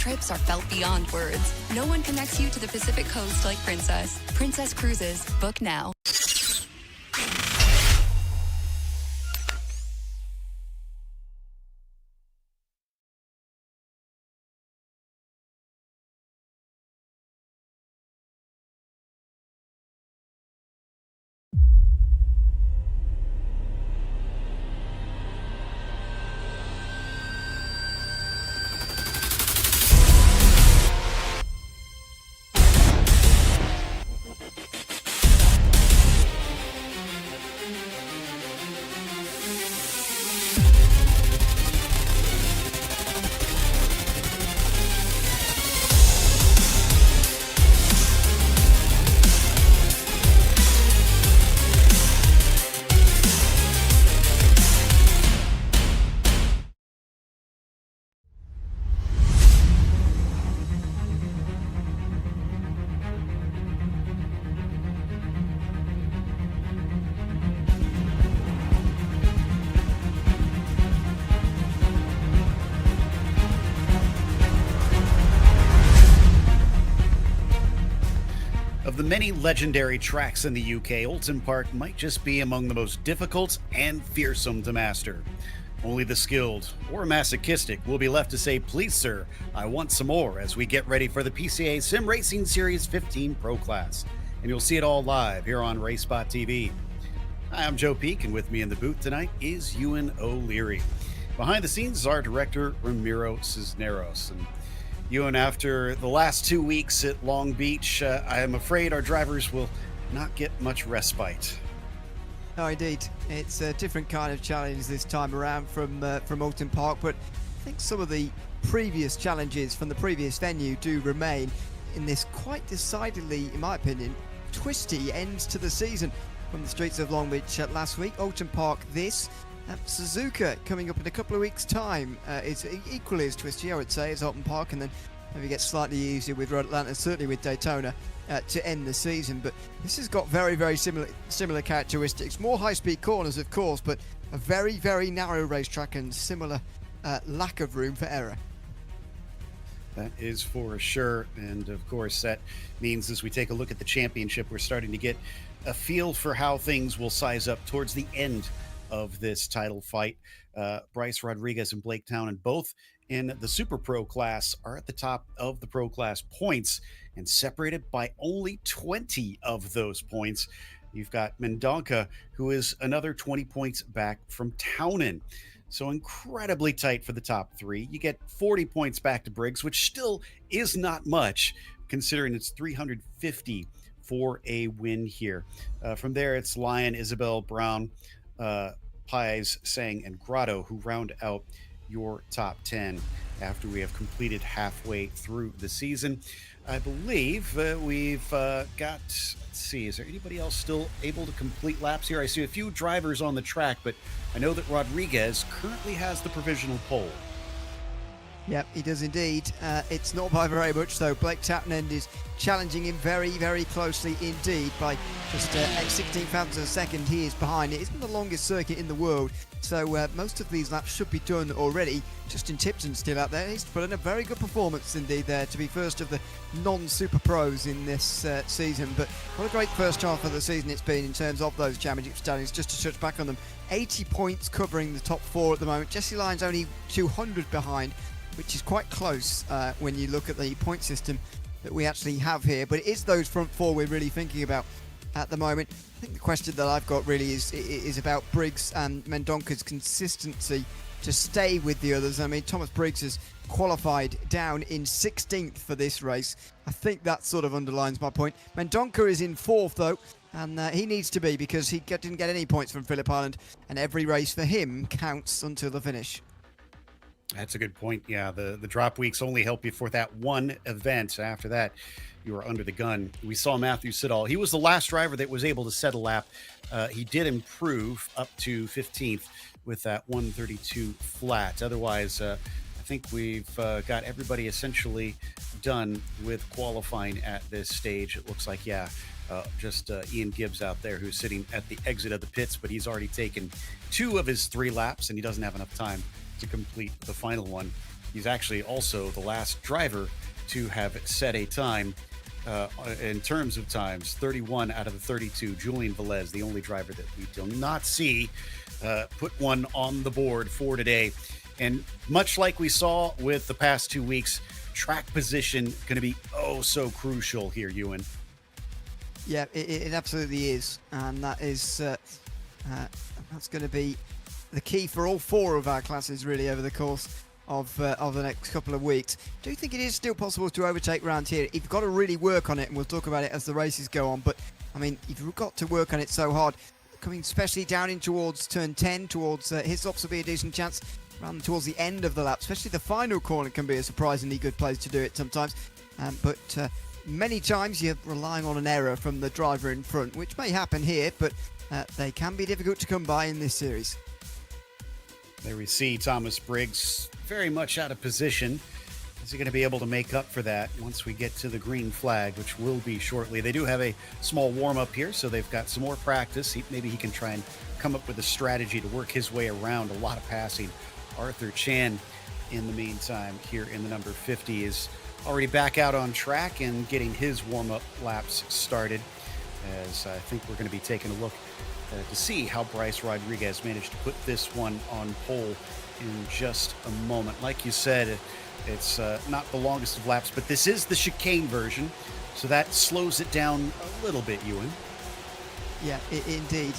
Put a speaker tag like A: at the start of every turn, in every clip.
A: trips are felt beyond words. No one connects you to the Pacific Coast like Princess. Princess Cruises. Book now.
B: Of the many legendary tracks in the UK, Oulton Park might just be among the most difficult and fearsome to master. Only the skilled or masochistic will be left to say, "Please, sir, I want some more," as we get ready for the PCA Sim Racing Series 15 Pro Class. And you'll see it all live here on RaceSpotTV. Hi, I'm Joe Peak, and with me in the booth tonight is Ewan O'Leary. Behind the scenes is our director, Ramiro Cisneros. And Ewan, after the last 2 weeks at Long Beach, I am afraid our drivers will not get much respite.
C: No, indeed. It's a different kind of challenge this time around from Oulton Park, but I think some of the previous challenges from the previous venue do remain in this quite decidedly, in my opinion, twisty end to the season from the streets of Long Beach last week. Oulton Park this. Suzuka coming up in a couple of weeks' time is equally as twisty, I would say, as Oulton Park, and then maybe get slightly easier with Road Atlanta, certainly with Daytona to end the season. But this has got very, very similar characteristics. More high-speed corners, of course, but a very, very narrow racetrack and similar lack of room for error.
B: That is for sure. And of course, that means as we take a look at the championship, we're starting to get a feel for how things will size up towards the end of this title fight. Bryce Rodriguez and Blake Town, both in the Super Pro class, are at the top of the Pro class points and separated by only 20 of those points. You've got Mendonca, who is another 20 points back from Townen. So incredibly tight for the top three. You get 40 points back to Briggs, which still is not much considering it's 350 for a win here. From there, it's Lyon, Isabel, Brown, Pies, Sang, and Grotto who round out your top 10 after we have completed halfway through the season. I believe we've got, let's see, is there anybody else still able to complete laps here? I see a few drivers on the track, but I know that Rodriguez currently has the provisional pole.
C: Yep, he does indeed. It's not by very much, though. Blake Townend is challenging him very, very closely indeed by just 16 thousandths of a second. He is behind. It isn't the longest circuit in the world, so most of these laps should be done already. Justin Tipton's still out there. He's put in a very good performance indeed there to be first of the non-super pros in this season. But what a great first half of the season it's been in terms of those championship standings. Just to touch back on them, 80 points covering the top four at the moment. Jesse Lyon's only 200 behind, which is quite close when you look at the point system that we actually have here. But it is those front four we're really thinking about at the moment. I think the question that I've got really is about Briggs and Mendonca's consistency to stay with the others. I mean, Thomas Briggs has qualified down in 16th for this race. I think that sort of underlines my point. Mendonca is in 4th, though, and he needs to be because he didn't get any points from Phillip Island, and every race for him counts until the finish.
B: That's a good point. Yeah, the drop weeks only help you for that one event. After that, you are under the gun. We saw Matthew Siddall. He was the last driver that was able to set a lap. He did improve up to 15th with that 132 flat. Otherwise, I think we've got everybody essentially done with qualifying at this stage. It looks like, yeah, just Ian Gibbs out there who's sitting at the exit of the pits, but he's already taken 2 of his 3 laps and he doesn't have enough time to complete the final one. He's actually also the last driver to have set a time in terms of times, 31 out of the 32. Julian Velez, the only driver that we do not see put one on the board for today. And much like we saw with the past 2 weeks, track position going to be oh so crucial here, Ewan.
C: Yeah, it absolutely is, and that is that's going to be the key for all four of our classes really over the course of the next couple of weeks. Do you think it is still possible to overtake round here? You've got to really work on it, and we'll talk about it as the races go on. But I mean, you've got to work on it so hard. Coming especially down in towards turn 10, towards Hislops will be a decent chance. Around towards the end of the lap, especially the final corner can be a surprisingly good place to do it sometimes. But many times you're relying on an error from the driver in front, which may happen here, but they can be difficult to come by in this series.
B: There we see Thomas Briggs very much out of position. Is he going to be able to make up for that once we get to the green flag, which will be shortly? They do have a small warm-up here, so they've got some more practice. Maybe he can try and come up with a strategy to work his way around a lot of passing. Arthur Chan, in the meantime, here in the number 50, is already back out on track and getting his warm-up laps started, as I think we're going to be taking a look to see how Bryce Rodriguez managed to put this one on pole in just a moment. Like you said, it's not the longest of laps, but this is the chicane version, so that slows it down a little bit, Ewan.
C: Yeah, indeed.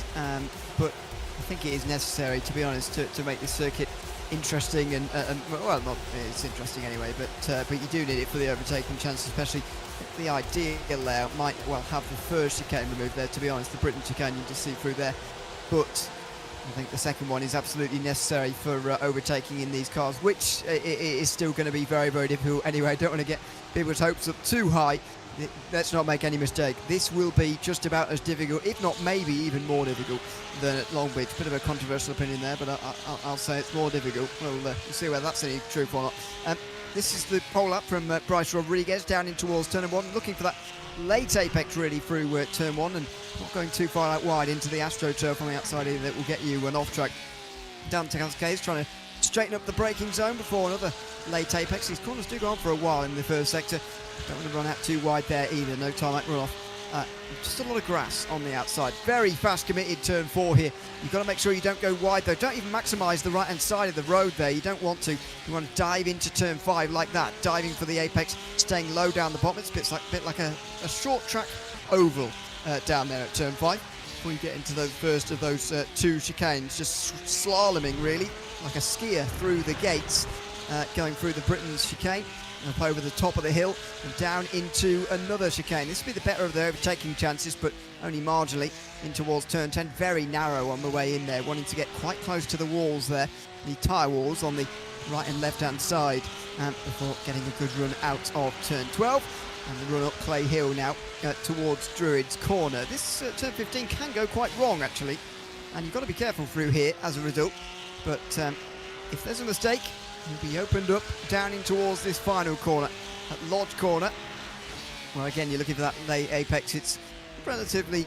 C: But I think it is necessary, to be honest, to make this circuit interesting and well, not it's interesting anyway, but you do need it for the overtaking chance, especially the ideal layout might well have the first chicane removed there. To be honest, the Britain chicane you just see through there, but I think the second one is absolutely necessary for overtaking in these cars, which is still going to be very, very difficult anyway. I don't want to get people's hopes up too high. Let's not make any mistake. This will be just about as difficult, if not maybe even more difficult than at Long Beach. Bit of a controversial opinion there, but I'll say it's more difficult. We'll see whether that's any truth or not. This is the pole up from Bryce Rodriguez down in towards turn 1, looking for that late apex really through turn 1 and not going too far out wide into the AstroTurf on the outside either. That will get you an off track. Down to Cascades, trying to straighten up the braking zone before another late apex. These corners do go on for a while in the first sector. Don't want to run out too wide there either. No tarmac run off. Just a lot of grass on the outside. Very fast committed turn 4 here. You've got to make sure you don't go wide though. Don't even maximise the right hand side of the road there. You don't want to. You want to dive into turn 5 like that. Diving for the apex, staying low down the bottom. It's a bit like a short track oval down there at turn 5. Before you get into the first of those two chicanes, just slaloming really like a skier through the gates, going through the Britain's chicane, up over the top of the hill and down into another chicane. This will be the better of the overtaking chances, but only marginally in towards turn 10. Very narrow on the way in there, wanting to get quite close to the walls there, the tyre walls on the right and left hand side, before getting a good run out of turn 12 and the run up Clay Hill now towards Druids Corner. This turn 15 can go quite wrong actually, and you've got to be careful through here as a result, but if there's a mistake, you'll be opened up down in towards this final corner at Lodge Corner. Well, again, you're looking for that late apex. It's a relatively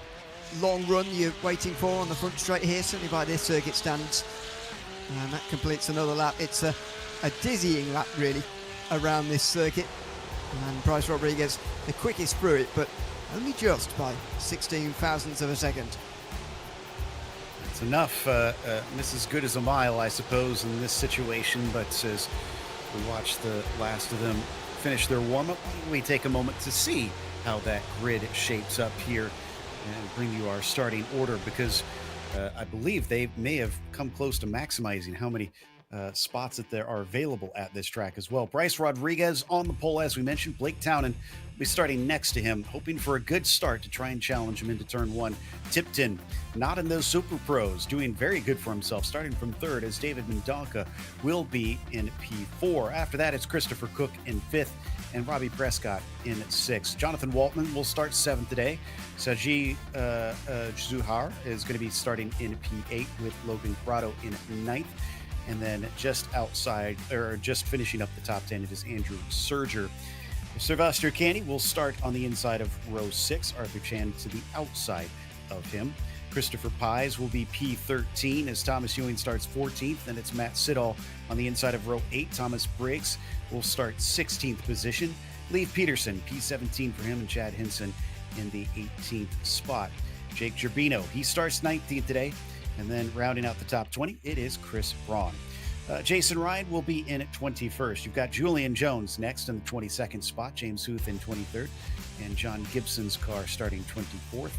C: long run you're waiting for on the front straight here, certainly by this circuit standards. And that completes another lap. It's a dizzying lap, really, around this circuit. And Bryce Rodriguez, the quickest through it, but only just by 16 thousandths of a second.
B: It's enough. This is good as a mile, I suppose, in this situation. But as we watch the last of them finish their warm-up, we take a moment to see how that grid shapes up here and bring you our starting order, because I believe they may have come close to maximizing how many spots that there are available at this track as well. Bryce Rodriguez on the pole, as we mentioned. Blake Townend will be starting next to him, hoping for a good start to try and challenge him into turn 1. Tipton, not in those Super Pros, doing very good for himself, starting from 3rd, as David Mendonca will be in P4. After that, it's Christopher Cook in 5th and Robbie Prescott in 6th. Jonathan Waltman will start 7th today. Saji Zuhar is going to be starting in P8 with Logan Prado in 9th. And then just outside, or just finishing up the top 10, it is Andrew Serger. Sylvester Canny will start on the inside of row 6. Arthur Chan to the outside of him. Christopher Pies will be P13 as Thomas Ewing starts 14th. Then it's Matt Siddall on the inside of row 8. Thomas Briggs will start 16th position. Leif Peterson, P17 for him, and Chad Hinson in the 18th spot. Jake Gerbino, he starts 19th today. And then rounding out the top 20, it is Chris Braun. Jason Ryan will be in at 21st. You've got Julian Jones next in the 22nd spot, James Huth in 23rd, and John Gibson's car starting 24th.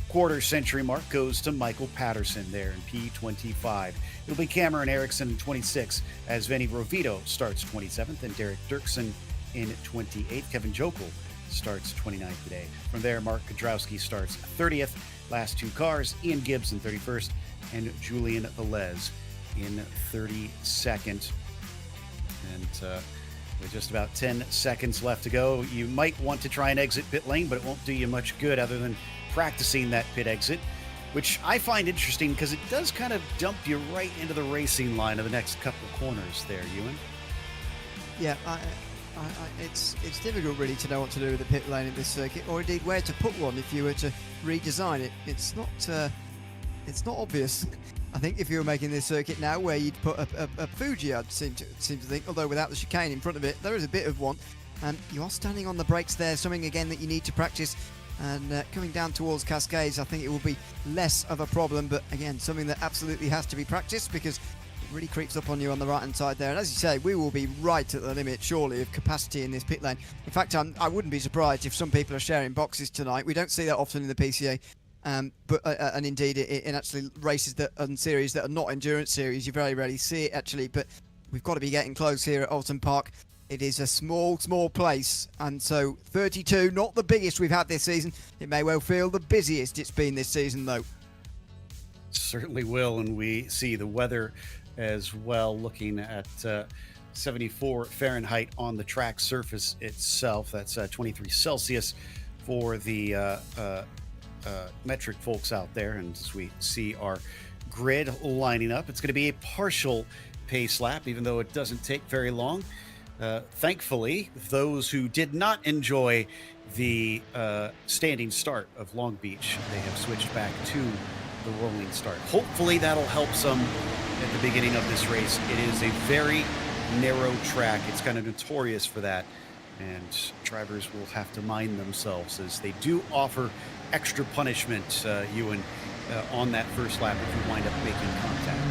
B: Quarter century mark goes to Michael Patterson there in P25. It'll be Cameron Erickson in 26 as Vinny Rovito starts 27th, and Derek Dirksen in 28th. Kevin Jokel starts 29th today. From there, Mark Kudrowski starts 30th. Last two cars, Ian Gibbs in 31st and Julian Velez in 32nd. And with just about 10 seconds left to go, you might want to try and exit pit lane, but it won't do you much good other than practicing that pit exit, which I find interesting because it does kind of dump you right into the racing line of the next couple of corners there, Ewan.
C: Yeah, it's difficult really to know what to do with the pit lane in this circuit, or indeed where to put one if you were to redesign it. It's not obvious. I think if you were making this circuit now, where you'd put a Fuji, I'd seem to think, although without the chicane in front of it, there is a bit of one. You are standing on the brakes there, something again that you need to practice. And coming down towards Cascades, I think it will be less of a problem, but again, something that absolutely has to be practiced because it really creeps up on you on the right-hand side there. And as you say, we will be right at the limit, surely, of capacity in this pit lane. In fact, I wouldn't be surprised if some people are sharing boxes tonight. We don't see that often in the PCA. And indeed, in actually races and series that are not endurance series, you very rarely see it actually. But we've got to be getting close here at Oulton Park. It is a small place, and so 32, not the biggest we've had this season. It may well feel the busiest it's been this season, though.
B: Certainly will, and we see the weather as well, looking at 74 Fahrenheit on the track surface itself. That's 23 Celsius for the metric folks out there. And as we see our grid lining up, it's going to be a partial pace lap, even though it doesn't take very long. Thankfully, those who did not enjoy the standing start of Long Beach, they have switched back to the rolling start. Hopefully that'll help some at the beginning of this race. It is a very narrow track. It's kind of notorious for that, and drivers will have to mind themselves as they do offer extra punishment, Ewan, on that first lap if you wind up making contact.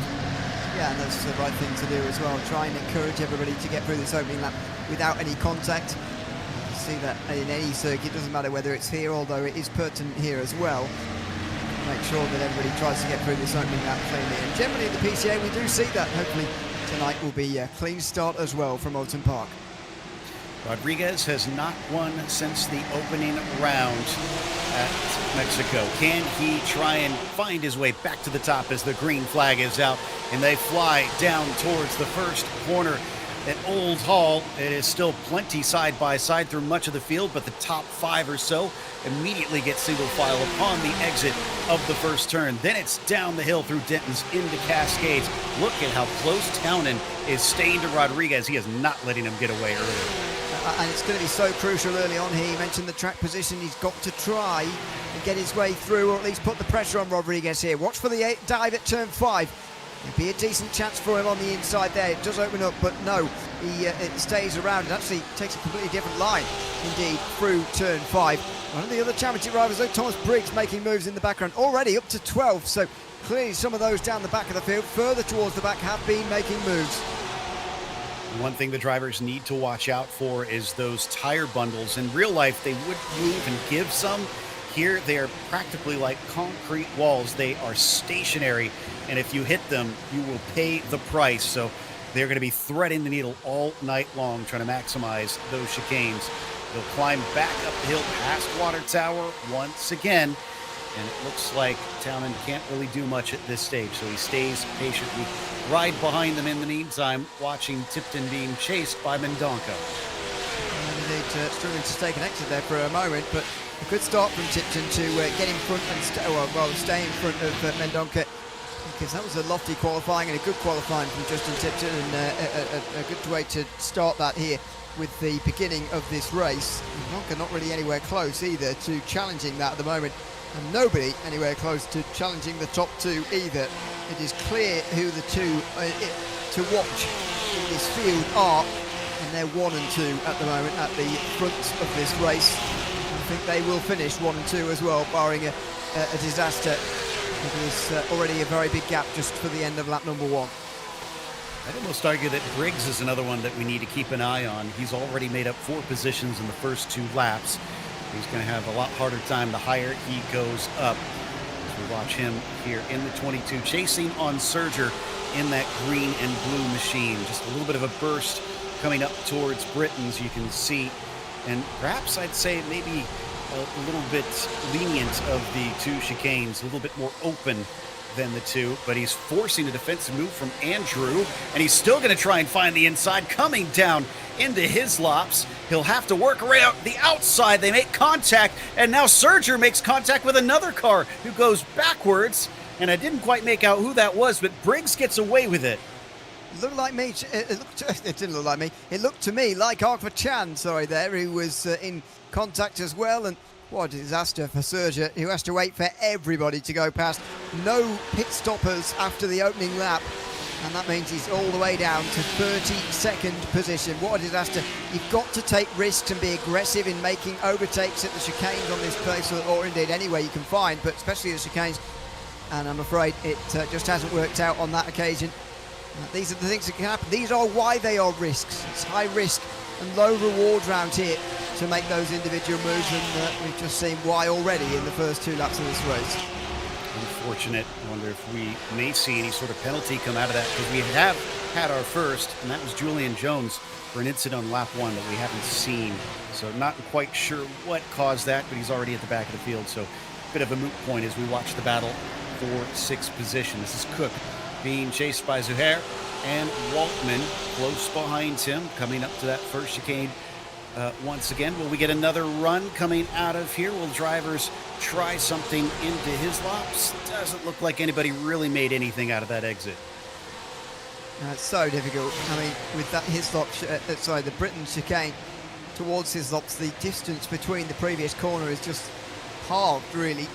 C: Yeah, and that's the right thing to do as well. Try and encourage everybody to get through this opening lap without any contact. You see that in any circuit, doesn't matter whether it's here, although it is pertinent here as well. Make sure that everybody tries to get through this opening lap cleanly. And generally at the PCA, we do see that. Hopefully tonight will be a clean start as well from Oulton Park.
B: Rodriguez has not won since the opening round at Mexico. Can he try and find his way back to the top as the green flag is out and they fly down towards the first corner at Old Hall? It is still plenty side by side through much of the field, but the top 5 or so immediately get single file upon the exit of the first turn. Then it's down the hill through Denton's into Cascades. Look at how close Townend is staying to Rodriguez. He is not letting him get away early.
C: And it's going to be so crucial early on here. You mentioned the track position. He's got to try and get his way through, or at least put the pressure on Rodriguez here. Watch for the dive at turn 5. There'll be a decent chance for him on the inside there. It does open up, but no, it stays around. It actually takes a completely different line, indeed, through turn 5. One of the other championship rivals, though, Thomas Briggs, making moves in the background, already up to 12th. So clearly some of those down the back of the field, further towards the back, have been making moves.
B: One thing the drivers need to watch out for is those tire bundles. In real life, they would move and give some. Here, they are practically like concrete walls. They are stationary, and if you hit them, you will pay the price. So they're going to be threading the needle all night long, trying to maximize those chicanes. They'll climb back up the hill past Water Tower once again, and it looks like Townend can't really do much at this stage, so he stays patiently right behind them in the meantime, watching Tipton being chased by Mendonca.
C: Indeed, struggling to stay connected there for a moment, but a good start from Tipton to get in front and stay in front of Mendonca, because that was a lofty qualifying and a good qualifying from Justin Tipton, and a good way to start that here with the beginning of this race. Mendonca not really anywhere close either to challenging that at the moment. And nobody anywhere close to challenging the top two either. It is clear who the two to watch in this field are, and they're 1 and 2 at the moment at the front of this race. I think they will finish 1 and 2 as well, barring a disaster. It is already a very big gap just for the end of lap number 1.
B: I'd almost argue that Briggs is another one that we need to keep an eye on. He's already made up 4 positions in the first 2 laps. He's going to have a lot harder time the higher he goes up. As we watch him here in the 22, chasing on Serger in that green and blue machine. Just a little bit of a burst coming up towards Britain's, you can see. And perhaps I'd say maybe a little bit lenient of the 2 chicanes, a little bit more open than the 2, but he's forcing a defensive move from Andrew, and he's still going to try and find the inside, coming down into his lops. He'll have to work around the outside. They make contact, and now Serger makes contact with another car who goes backwards, and I didn't quite make out who that was, but Briggs gets away with it.
C: It looked like me. It didn't look like me. It looked to me like Arthur Chan, who was in contact as well, and what a disaster for Serger, who has to wait for everybody to go past. No pit stoppers after the opening lap, and that means he's all the way down to 32nd position. What a disaster. You've got to take risks and be aggressive in making overtakes at the chicanes on this place, or indeed anywhere you can find, but especially the chicanes, and I'm afraid it just hasn't worked out on that occasion. These are the things that can happen. These are why they are risks. It's high risk and low reward round here to make those individual moves, and we've just seen why already in the first 2 laps of this race.
B: Unfortunate. I wonder if we may see any sort of penalty come out of that, because we have had our first, and that was Julian Jones for an incident on lap 1 that we haven't seen. So not quite sure what caused that, but he's already at the back of the field. So a bit of a moot point as we watch the battle for 6th position. This is Cook being chased by Zuhair, and Waltman close behind him, coming up to that first chicane. Once again, will we get another run coming out of here? Will drivers try something into his lops? Doesn't look like anybody really made anything out of that exit.
C: It's so difficult. I mean, with that Hislop, the Britain chicane towards Hislops, the distance between the previous corner is just halved, really.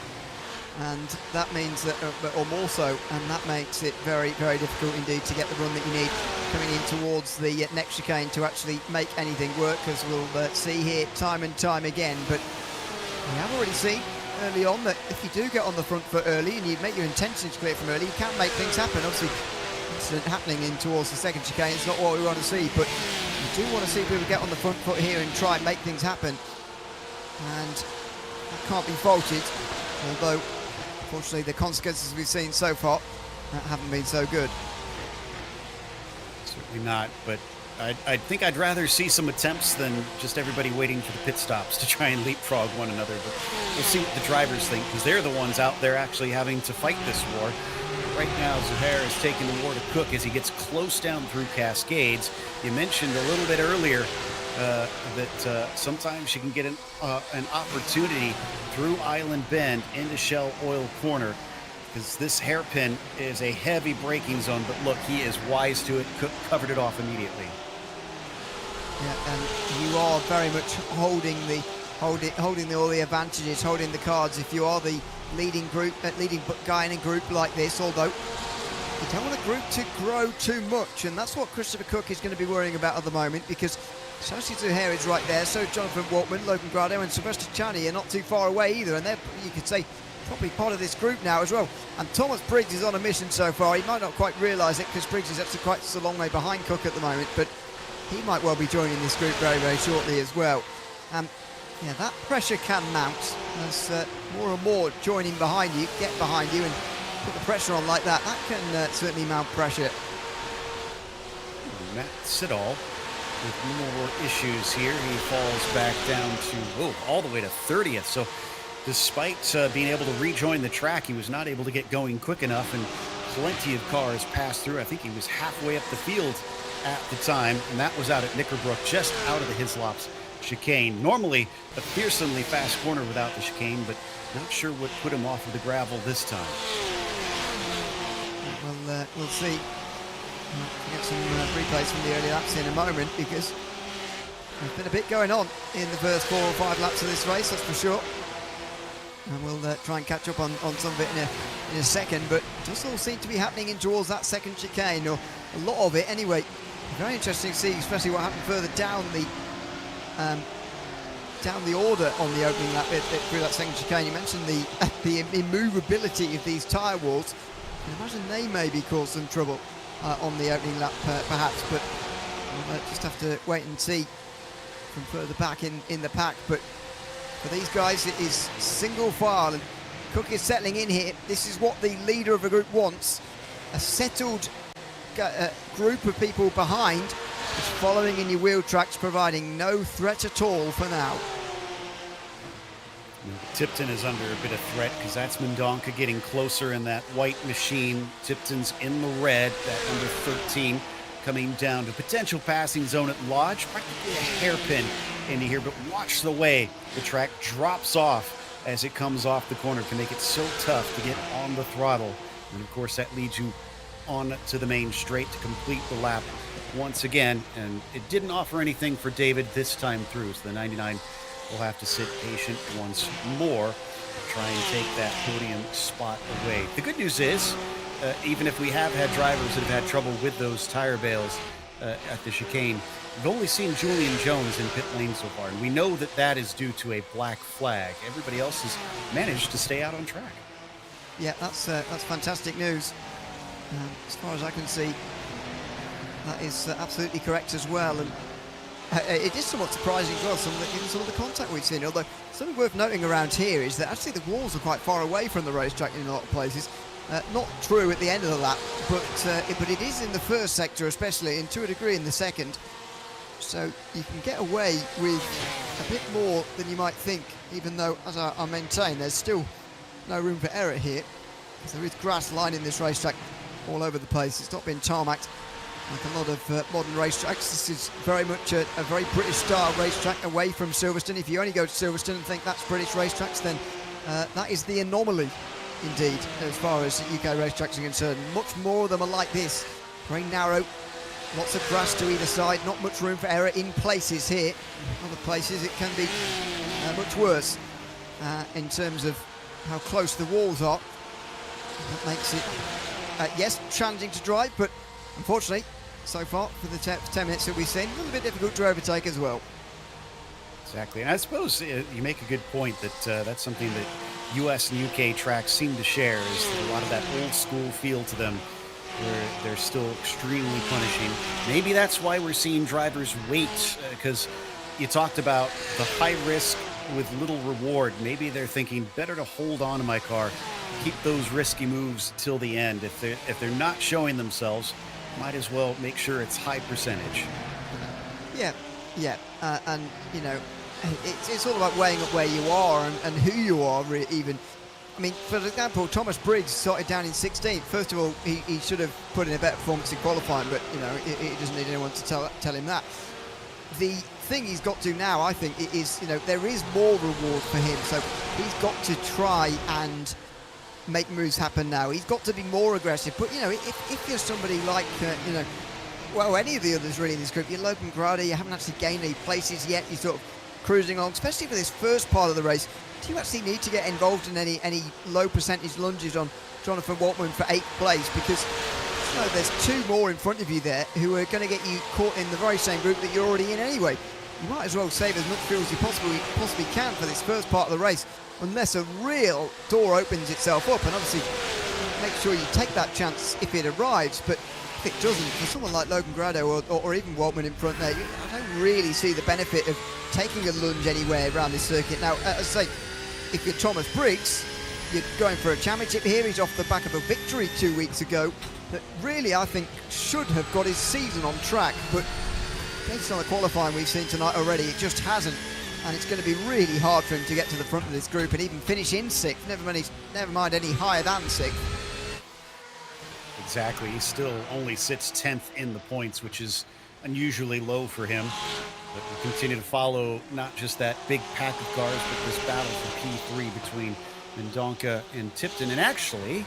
C: And that means that, or more so, and that makes it very, very difficult indeed to get the run that you need coming in towards the next chicane to actually make anything work, as we'll see here time and time again. But we have already seen early on that if you do get on the front foot early and you make your intentions clear from early, you can make things happen. Obviously, incident happening in towards the second chicane is not what we want to see, but we do want to see people get on the front foot here and try and make things happen. And that can't be faulted, although unfortunately the consequences we've seen so far haven't been so good.
B: Certainly not, but I think I'd rather see some attempts than just everybody waiting for the pit stops to try and leapfrog one another. But we'll see what the drivers think, because they're the ones out there actually having to fight this war. Right now, Zuhair is taking the war to Cook as he gets close down through Cascades. You mentioned a little bit earlier that sometimes you can get an opportunity through Island Bend into Shell Oil Corner, because this hairpin is a heavy braking zone. But look, he is wise to it. Cook covered it off immediately.
C: Yeah, and you are very much holding all the advantages, holding the cards if you are the leading guy in a group like this. Although you don't want a group to grow too much, and that's what Christopher Cook is going to be worrying about at the moment, because Shashi Zuhair is right there, so Jonathan Waltman, Logan Grado and Sylvester Chani are not too far away either, and they're, you could say, probably part of this group now as well. And Thomas Briggs is on a mission so far. He might not quite realise it, because Briggs is actually quite a long way behind Cook at the moment, but he might well be joining this group very, very shortly as well. Yeah, that pressure can mount as more and more joining behind you, get behind you and put the pressure on like that. That can certainly mount pressure.
B: Matt Siddall with more issues here. He falls back down to, all the way to 30th. So despite being able to rejoin the track, he was not able to get going quick enough, and plenty of cars passed through. I think he was halfway up the field at the time, and that was out at Knickerbrook, just out of the Hislops chicane. Normally a fearsomely fast corner without the chicane, but not sure what put him off of the gravel this time.
C: Well, we'll see. We'll get some replays from the early laps in a moment, because there's been a bit going on in the first 4 or 5 laps of this race, that's for sure. And we'll try and catch up on some of it in a second, but it does all seem to be happening in towards that second chicane, or a lot of it anyway. Very interesting to see, especially what happened further down the order on the opening lap through that second chicane. You mentioned the immovability of these tyre walls. I imagine they maybe caused some trouble on the opening lap, perhaps, but we'll just have to wait and see from further back in the pack. But for these guys, it is single file, and Cook is settling in here. This is what the leader of a group wants: a settled group of people behind, just following in your wheel tracks, providing no threat at all for now.
B: Tipton is under a bit of threat because that's Mendonca getting closer in that white machine. Tipton's in the red, that number 13, coming down to potential passing zone at Lodge. Practically a hairpin into here, but watch the way the track drops off as it comes off the corner. Can make it so tough to get on the throttle. And of course that leads you on to the main straight to complete the lap once again. And it didn't offer anything for David this time through, so the 99 will have to sit patient once more to try and take that podium spot away. The good news is, even if we have had drivers that have had trouble with those tire bales at the chicane, we've only seen Julian Jones in pit lane so far, and we know that that is due to a black flag. Everybody else has managed to stay out on track.
C: Yeah, that's fantastic news. As far as I can see, that is absolutely correct as well. And it is somewhat surprising as well, some of the contact we've seen. Although something worth noting around here is that actually the walls are quite far away from the racetrack in a lot of places. Not true at the end of the lap, but it is in the first sector especially, and to a degree in the second. So you can get away with a bit more than you might think, even though, as I maintain, there's still no room for error here, because there is grass lining this racetrack all over the place. It's not been tarmacked like a lot of modern racetracks. This is very much a very British style racetrack away from Silverstone. If you only go to Silverstone and think that's British racetracks, then that is the anomaly indeed as far as UK racetracks are concerned. Much more of them are like this, very narrow, lots of grass to either side, not much room for error in places here. Other places it can be much worse in terms of how close the walls are. That makes it yes, challenging to drive, but unfortunately so far for the 10 minutes that we've seen, a little bit difficult to overtake as well.
B: Exactly, and I suppose you make a good point that that's something that US and UK tracks seem to share, is a lot of that old school feel to them, where they're still extremely punishing. Maybe that's why we're seeing drivers wait, because you talked about the high risk with little reward. Maybe they're thinking better to hold on to my car, keep those risky moves till the end. If they're not showing themselves, might as well make sure it's high percentage.
C: Yeah, and you know, it's all about weighing up where you are and who you are even. I mean, for example, Thomas Briggs started down in 16th. First of all, he should have put in a better performance in qualifying, but you know, he doesn't need anyone to tell him that. The thing he's got to now, I think, is, you know, there is more reward for him, so he's got to try and make moves happen now. He's got to be more aggressive. But you know, if you're somebody like you know, well, any of the others really in this group, you're Logan Grada, you haven't actually gained any places yet, you're sort of cruising along, especially for this first part of the race. Do you actually need to get involved in any low percentage lunges on Jonathan Waltman for 8th place? Because you know, there's two more in front of you there who are going to get you caught in the very same group that you're already in anyway. You might as well save as much fuel as you possibly can for this first part of the race, unless a real door opens itself up, and obviously make sure you take that chance if it arrives. But if it doesn't, for someone like Logan Grado or even Waltman in front there, I don't really see the benefit of taking a lunge anywhere around this circuit. Now, as I say, if you're Thomas Briggs, you're going for a championship here. He's off the back of a victory 2 weeks ago that really, I think, should have got his season on track, but based on the qualifying we've seen tonight already, it just hasn't, and it's going to be really hard for him to get to the front of this group and even finish in 6th, never mind any higher than 6th.
B: Exactly, he still only sits 10th in the points, which is unusually low for him. But we continue to follow not just that big pack of cars, but this battle for P3 between Mendonca and Tipton. And actually,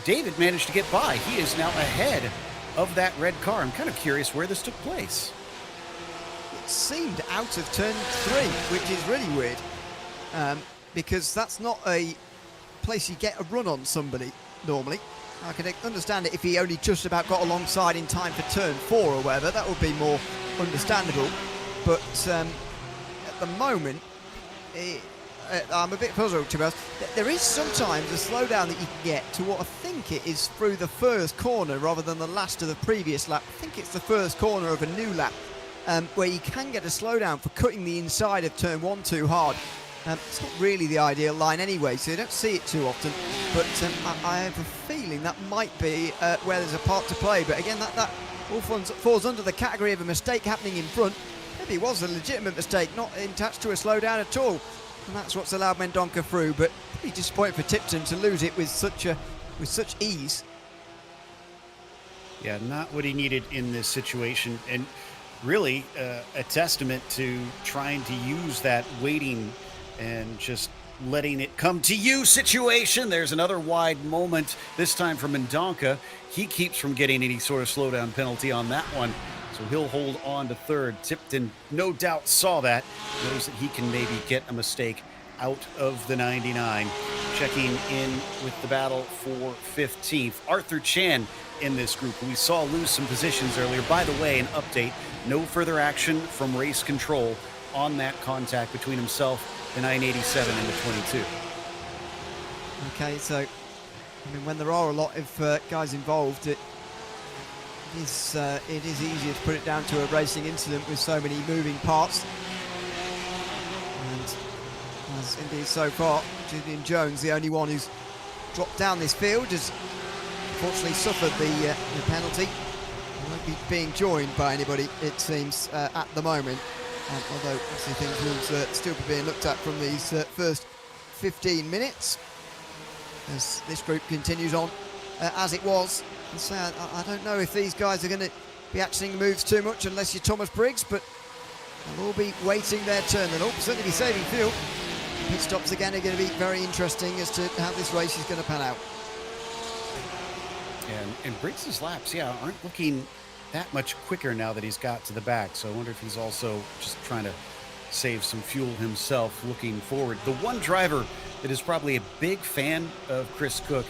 B: David managed to get by. He is now ahead of that red car. I'm kind of curious where this took place.
C: It seemed out of turn 3, which is really weird. because that's not a place you get a run on somebody normally. I can understand it if he only just about got alongside in time for turn 4 or whatever. That would be more understandable. But at the moment, I'm a bit puzzled, to be honest. There is sometimes a slowdown that you can get to what I think it is through the first corner rather than the last of the previous lap. I think it's the first corner of a new lap where you can get a slowdown for cutting the inside of turn 1 too hard. It's not really the ideal line anyway, so you don't see it too often. But I have a feeling that might be where there's a part to play. But again, that all falls under the category of a mistake happening in front. Maybe it was a legitimate mistake, not attached to a slowdown at all. And that's what's allowed Mendonca through. But pretty disappointing for Tipton to lose it with such ease.
B: Yeah, not what he needed in this situation. And really a testament to trying to use that waiting and just letting it come to you situation. There's another wide moment, this time for Mendonca. He keeps from getting any sort of slowdown penalty on that one, so he'll hold on to third. Tipton no doubt saw that, knows that he can maybe get a mistake out of the 99. Checking in with the battle for 15th. Arthur Chan in this group, who we saw lose some positions earlier. By the way, an update, no further action from race control on that contact between himself, the 987 and the 22.
C: Okay, so I mean, when there are a lot of guys involved, it is easier to put it down to a racing incident with so many moving parts. And as indeed so far, Julian Jones, the only one who's dropped down this field, has unfortunately suffered the penalty. He won't be being joined by anybody, it seems, at the moment. Although obviously things will still be being looked at from these first 15 minutes as this group continues on as it was. And so I don't know if these guys are going to be actioning moves too much unless you're Thomas Briggs, but they'll all be waiting their turn. They'll all certainly be saving fuel. Pit stops again are going to be very interesting as to how this race is going to pan out.
B: And Briggs' laps, aren't looking that much quicker now that he's got to the back. So I wonder if he's also just trying to save some fuel himself looking forward. The one driver that is probably a big fan of Chris Cook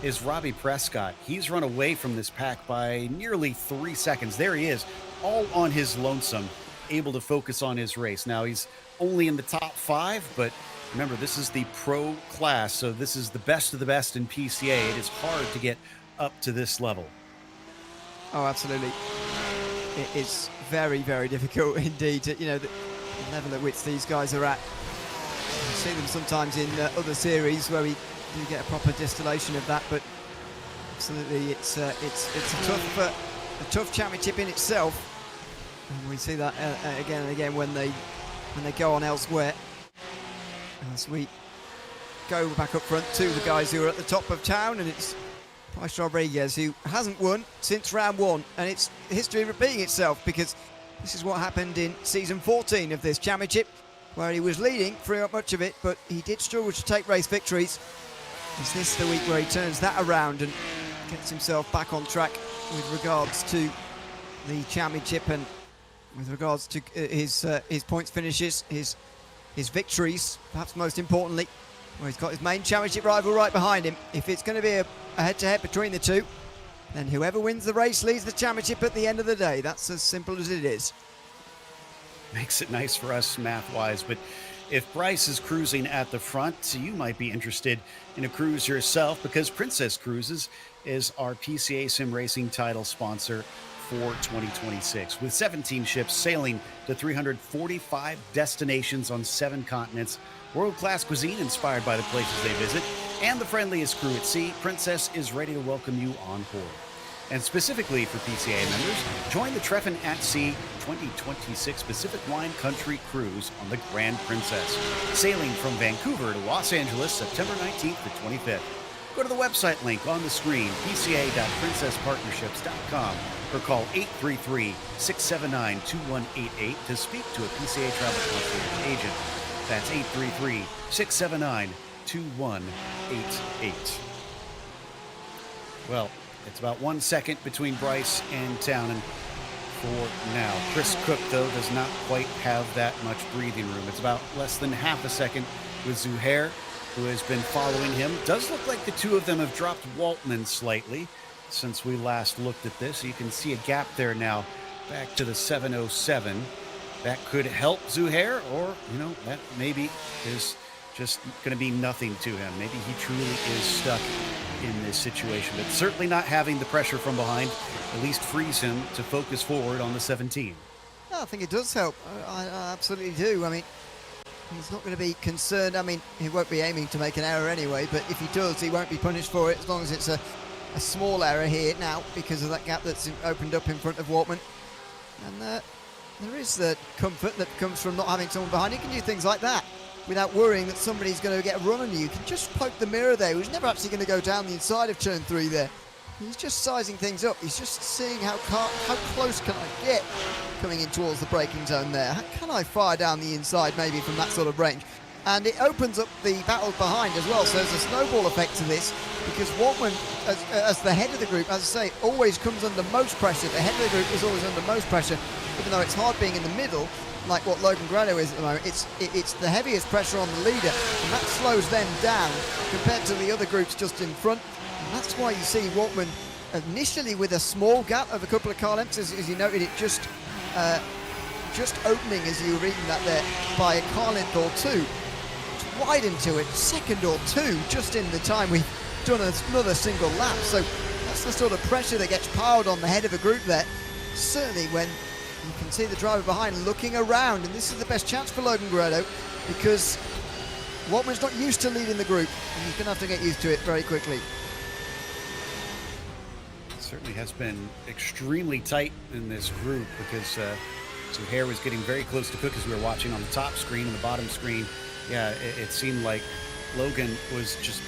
B: is Robbie Prescott. He's run away from this pack by nearly 3 seconds. There he is, all on his lonesome, able to focus on his race. Now he's only in the top 5, but remember, this is the pro class, so this is the best of the best in PCA. It is hard to get up to this level.
C: Oh, absolutely. It is very, very difficult indeed. The level at which these guys are at. You see them sometimes in other series where we do get a proper distillation of that, but absolutely, it's a tough championship in itself. And we see that again and again when they go on elsewhere. As we go back up front to the guys who are at the top of town, and it's Bryce Rodriguez, who hasn't won since round 1, and it's history repeating itself, because this is what happened in season 14 of this championship, where he was leading throughout much of it, but he did struggle to take race victories. Is this the week where he turns that around and gets himself back on track with regards to the championship and with regards to his points finishes, his victories, perhaps most importantly, where he's got his main championship rival right behind him. If it's going to be a head-to-head between the two, then whoever wins the race leads the championship at the end of the day. That's as simple as it is.
B: Makes it nice for us math-wise, but if Bryce is cruising at the front, you might be interested in a cruise yourself, because Princess Cruises is our PCA Sim Racing title sponsor for 2026. With 17 ships sailing to 345 destinations on 7 continents, world-class cuisine inspired by the places they visit, and the friendliest crew at sea, Princess is ready to welcome you on board. And specifically for PCA members, join the Treffin at Sea 2026 Pacific Wine Country Cruise on the Grand Princess, sailing from Vancouver to Los Angeles September 19th to 25th. Go to the website link on the screen, pca.princesspartnerships.com, or call 833-679-2188 to speak to a PCA Travel Concierge agent. That's 833-679-2188. Well, it's about 1 second between Bryce and Townend for now. Chris Cook, though, does not quite have that much breathing room. It's about less than half a second with Zuhair, who has been following him. Does look like the two of them have dropped Waltman slightly since we last looked at this. You can see a gap there now, back to the 707. That could help Zuhair, or, you know, that maybe is just going to be nothing to him. Maybe he truly is stuck in this situation. But certainly not having the pressure from behind at least frees him to focus forward on the 17.
C: No, I think it does help. I absolutely do. I mean, he's not going to be concerned. I mean, he won't be aiming to make an error anyway, but if he does, he won't be punished for it as long as it's a small error here now because of that gap that's opened up in front of Waltman. And there is the comfort that comes from not having someone behind. You can do things like that without worrying that somebody's going to get a run on you. You can just poke the mirror there. He's never actually going to go down the inside of turn 3 there. He's just sizing things up. He's just seeing how close can I get coming in towards the braking zone there. How can I fire down the inside maybe from that sort of range? And it opens up the battle behind as well. So there's a snowball effect to this because Waltman, as the head of the group, as I say, always comes under most pressure. The head of the group is always under most pressure, even though it's hard being in the middle, like what Logan Grado is at the moment. It's the heaviest pressure on the leader, and that slows them down compared to the other groups just in front. And that's why you see Waltman initially with a small gap of a couple of car lengths, as you noted, it just opening as you were reading that there by a car length or two. To widen to a second or two just in the time we've done another single lap. So that's the sort of pressure that gets piled on the head of a group there. Certainly when you can see the driver behind looking around, and this is the best chance for Logan Grado because Waltman's not used to leading the group, and he's going to have to get used to it very quickly.
B: It certainly has been extremely tight in this group because Zuhair was getting very close to Cook as we were watching on the top screen and the bottom screen. Yeah, it seemed like Logan was just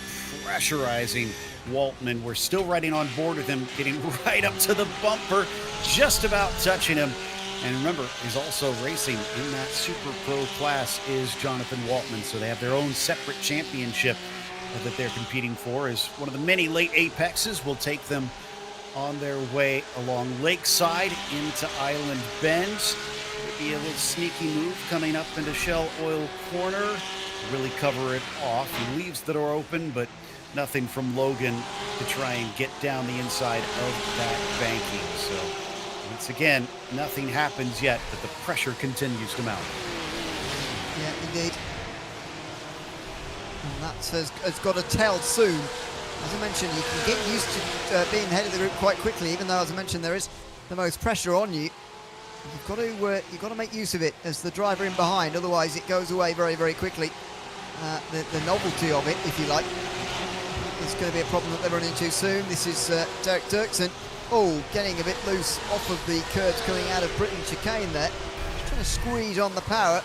B: pressurizing Waltman. We're still riding on board with him, getting right up to the bumper, just about touching him. And remember, he's also racing in that Super Pro class is Jonathan Waltman, so they have their own separate championship that they're competing for as one of the many late apexes will take them on their way along Lakeside into Island Bend. Maybe a little sneaky move coming up into Shell Oil Corner. Really cover it off. He leaves the door open, but nothing from Logan to try and get down the inside of that banking. So once again, nothing happens yet, but the pressure continues to mount.
C: Yeah, indeed. And that has got to tell soon. As I mentioned, you can get used to being the head of the group quite quickly, even though, as I mentioned, there is the most pressure on you. You've got to make use of it as the driver in behind, otherwise it goes away very, very quickly. The novelty of it, if you like, is going to be a problem that they run into soon. This is Derek Dirksen. Oh, getting a bit loose off of the curbs coming out of Britain chicane there. Trying to squeeze on the power.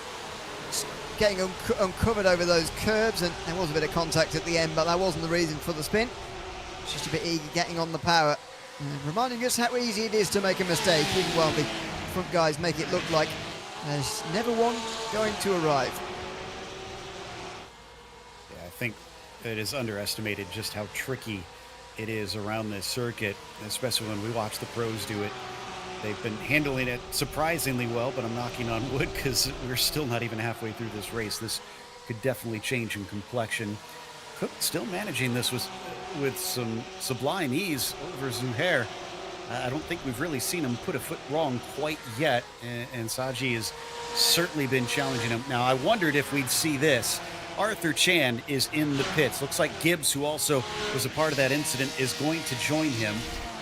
C: Getting uncovered over those curbs, and there was a bit of contact at the end, but that wasn't the reason for the spin. It's just a bit eager getting on the power. Reminding us how easy it is to make a mistake, even while the front guys make it look like there's never one going to arrive.
B: Yeah, I think it is underestimated just how tricky it is around this circuit, especially when we watch the pros do it. They've been handling it surprisingly well, but I'm knocking on wood because we're still not even halfway through this race. This could definitely change in complexion. Cook still managing this with some sublime ease over Zuhair. I don't think we've really seen him put a foot wrong quite yet, and Saji has certainly been challenging him. Now, I wondered if we'd see this. Arthur Chan is in the pits. Looks like Gibbs, who also was a part of that incident, is going to join him.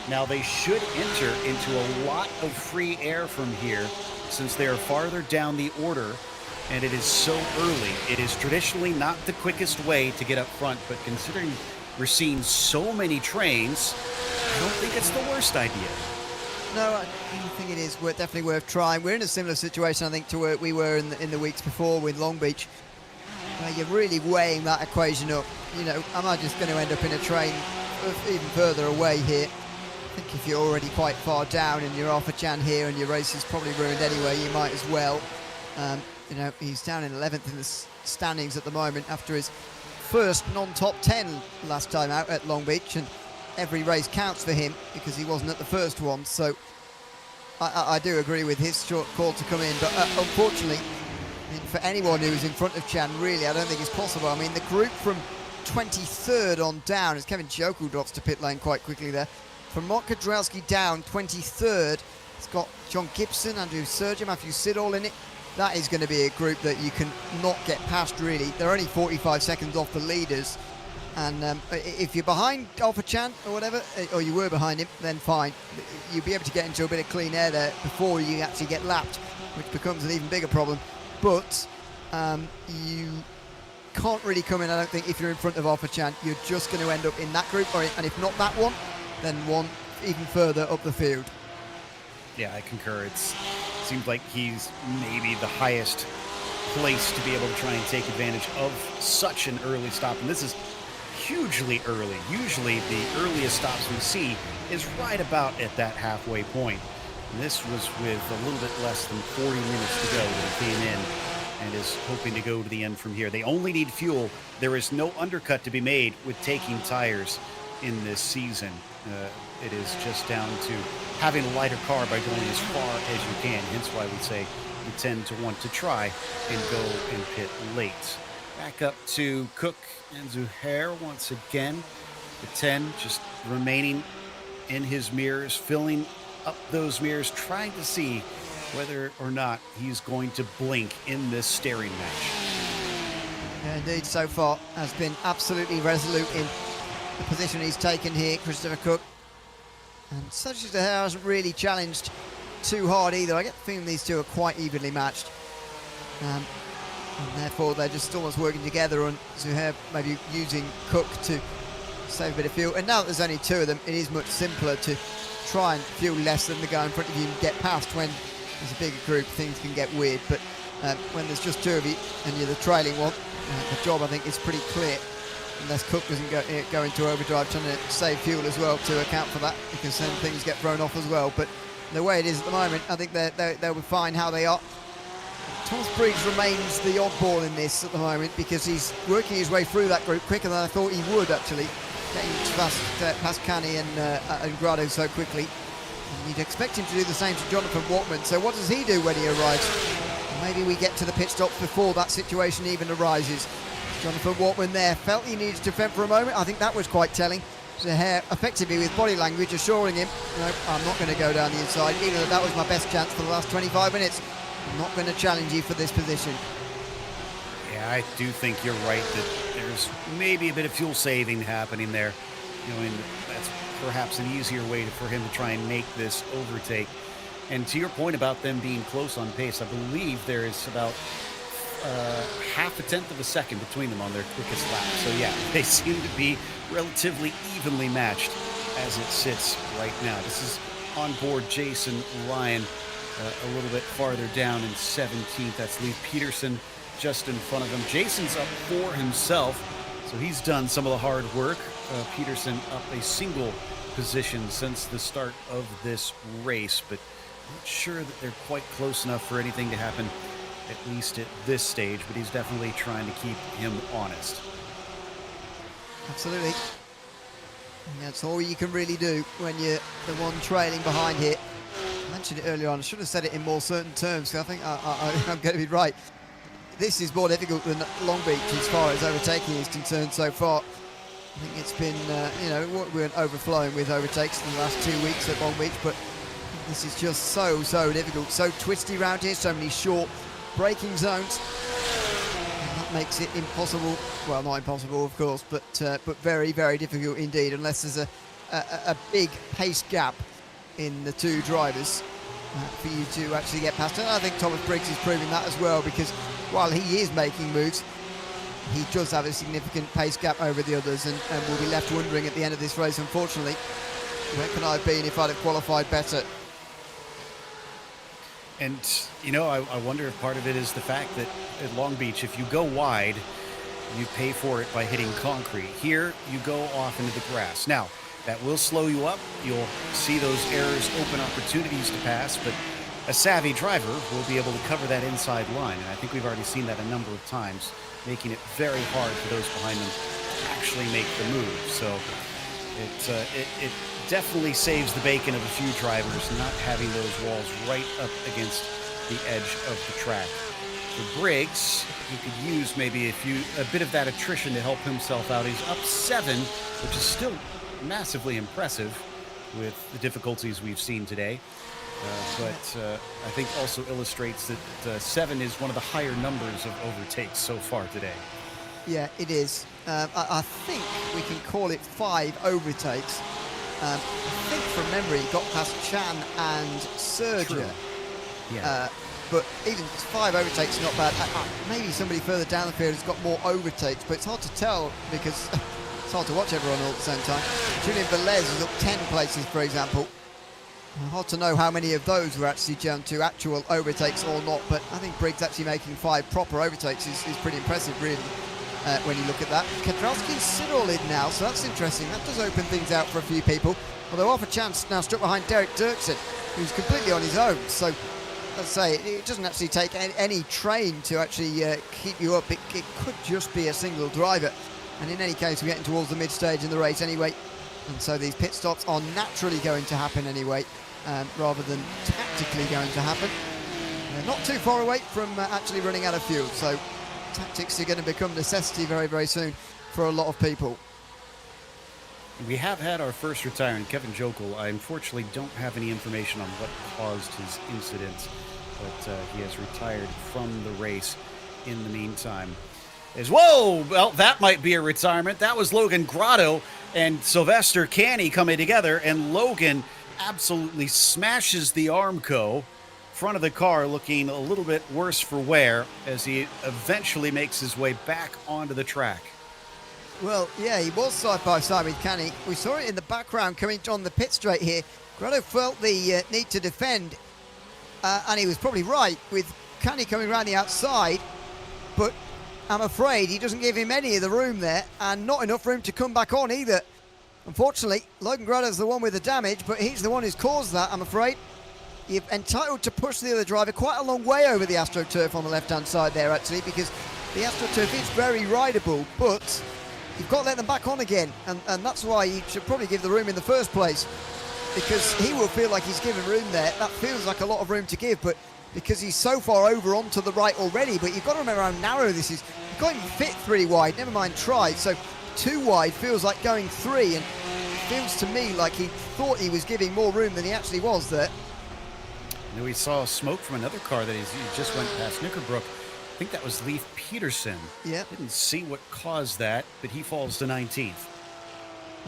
B: Now, they should enter into a lot of free air from here since they are farther down the order, and it is so early. It is traditionally not the quickest way to get up front, but considering we're seeing so many trains, I don't think it's the worst idea.
C: No, I think it is definitely worth trying. We're in a similar situation, I think, to where we were in the weeks before with Long Beach, where you're really weighing that equation up. You know, am I just going to end up in a train even further away here? I think if you're already quite far down and you're Arthur Chan here and your race is probably ruined anyway, you might as well. You know, he's down in 11th in the standings at the moment after his first non-top 10 last time out at Long Beach, and every race counts for him because he wasn't at the first one. So I do agree with his short call to come in, but unfortunately I mean, for anyone who is in front of Chan, really, I don't think it's possible. I mean, the group from 23rd on down, as Kevin Joku drops to pit lane quite quickly there. From Mark Kudrowski down, 23rd, it's got John Gibson, Andrew Sergio, Matthew Siddall in it. That is going to be a group that you can not get past, really. They're only 45 seconds off the leaders. And if you're behind Alpha Chan or whatever, or you were behind him, then fine. You'll be able to get into a bit of clean air there before you actually get lapped, which becomes an even bigger problem. But you can't really come in, I don't think, if you're in front of Alpha Chan. You're just going to end up in that group, and if not that one, then one even further up the field.
B: Yeah, I concur. It seems like he's maybe the highest place to be able to try and take advantage of such an early stop. And this is hugely early. Usually the earliest stops we see is right about at that halfway point. And this was with a little bit less than 40 minutes to go when he came in and is hoping to go to the end from here. They only need fuel. There is no undercut to be made with taking tires in this season. It is just down to having a lighter car by going as far as you can. Hence why we say you tend to want to try and go and pit late. Back up to Cook and Zuhair once again. The 10 just remaining in his mirrors, filling up those mirrors, trying to see whether or not he's going to blink in this staring match.
C: Yeah, indeed, so far has been absolutely resolute in the position he's taken here, Christopher Cook. And Sergio Zuhair hasn't really challenged too hard either. I get the feeling these two are quite evenly matched. And therefore they're just almost working together, and Zuhair maybe using Cook to save a bit of fuel. And now that there's only two of them, it is much simpler to try and fuel less than the guy in front of you and get past. When there's a bigger group, things can get weird. But when there's just two of you and you're the trailing one, the job, I think, is pretty clear. Unless Cook doesn't go into overdrive, trying to save fuel as well to account for that, because then things get thrown off as well. But the way it is at the moment, I think they'll be fine how they are. Thomas Briggs remains the oddball in this at the moment, because he's working his way through that group quicker than I thought he would, actually, getting past Canny and Grado so quickly. And you'd expect him to do the same to Jonathan Watman. So what does he do when he arrives? Maybe we get to the pit stops before that situation even arises. Jonathan Watman there felt he needed to vent for a moment. I think that was quite telling. Zuhair effectively with body language assuring him, no, I'm not going to go down the inside, even though that was my best chance for the last 25 minutes. I'm not going to challenge you for this position.
B: Yeah, I do think you're right that there's maybe a bit of fuel saving happening there. You know, and that's perhaps an easier way for him to try and make this overtake. And to your point about them being close on pace, I believe there is about half a tenth of a second between them on their quickest lap. So yeah, they seem to be relatively evenly matched as it sits right now. This is on board Jason Ryan a little bit farther down in 17th. That's Lee Peterson just in front of him. Jason's up for himself, so he's done some of the hard work. Peterson up a single position since the start of this race, but I'm not sure that they're quite close enough for anything to happen, at least at this stage, but he's definitely trying to keep him honest.
C: Absolutely. And that's all you can really do when you're the one trailing behind here. I mentioned it earlier on. I should have said it in more certain terms, because I think I'm going to be right. This is more difficult than Long Beach as far as overtaking is concerned so far. I think it's been, we weren't overflowing with overtakes in the last 2 weeks at Long Beach, but this is just so difficult. So twisty round here, so many short braking zones. And that makes it impossible. Well, not impossible, of course, but very difficult indeed, unless there's a big pace gap in the two drivers for you to actually get past. And I think Thomas Briggs is proving that as well, because while he is making moves, he does have a significant pace gap over the others, and will be left wondering at the end of this race, unfortunately, where can I have been if I'd have qualified better?
B: And, I wonder if part of it is the fact that at Long Beach, if you go wide, you pay for it by hitting concrete. Here, you go off into the grass. Now, that will slow you up. You'll see those errors, open opportunities to pass, but a savvy driver will be able to cover that inside line. And I think we've already seen that a number of times, making it very hard for those behind them to actually make the move. So it definitely saves the bacon of a few drivers not having those walls right up against the edge of the track. for Briggs. He could use maybe a bit of that attrition to help himself out. He's up 7, which is still massively impressive with the difficulties we've seen today. But I think also illustrates that 7 is one of the higher numbers of overtakes so far today.
C: Yeah, it is. I think we can call it 5 overtakes. I think from memory, he got past Chan and Sergio.
B: Yeah.
C: But even 5 overtakes is not bad. Maybe somebody further down the field has got more overtakes, but it's hard to tell because it's hard to watch everyone all at the same time. Julian Velez is up 10 places, for example. Hard to know how many of those were actually down to actual overtakes or not, but I think Briggs actually making 5 proper overtakes is pretty impressive, really, when you look at that. Kwiatkowski's Sidorl in now, so that's interesting. That does open things out for a few people, although off a chance now stuck behind Derek Dirksen, who's completely on his own. So, let's say, it doesn't actually take any train to actually keep you up. It could just be a single driver. And in any case, we're getting towards the mid-stage in the race anyway. And so these pit stops are naturally going to happen anyway, rather than tactically going to happen. They're not too far away from actually running out of fuel, so tactics are going to become necessity very, very soon for a lot of people.
B: We have had our first retirement, Kevin Jokel. I unfortunately don't have any information on what caused his incident, but he has retired from the race in the meantime. Whoa! Well, that might be a retirement. That was Logan Grotto and Sylvester Canny coming together, and Logan absolutely smashes the Armco. Front of the car looking a little bit worse for wear as he eventually makes his way back onto the track.
C: Well, yeah, he was side by side with Canny. We saw it in the background coming on the pit straight here. Grotto felt the need to defend, and he was probably right with Canny coming around the outside, but I'm afraid he doesn't give him any of the room there, and not enough room to come back on either. Unfortunately, Logan Grotto's the one with the damage, but he's the one who's caused that, I'm afraid. You're entitled to push the other driver quite a long way over the AstroTurf on the left-hand side there, actually, because the AstroTurf is very rideable, but you've got to let them back on again, and that's why you should probably give the room in the first place, because he will feel like he's given room there. That feels like a lot of room to give, but because he's so far over onto the right already. But you've got to remember how narrow this is. You can't even fit 3 wide, never mind try. So 2 wide feels like going 3, and it feels to me like he thought he was giving more room than he actually was there.
B: I know we saw smoke from another car that he just went past Knickerbrook. I think that was Leif Peterson.
C: Yeah.
B: Didn't see what caused that, but he falls to 19th.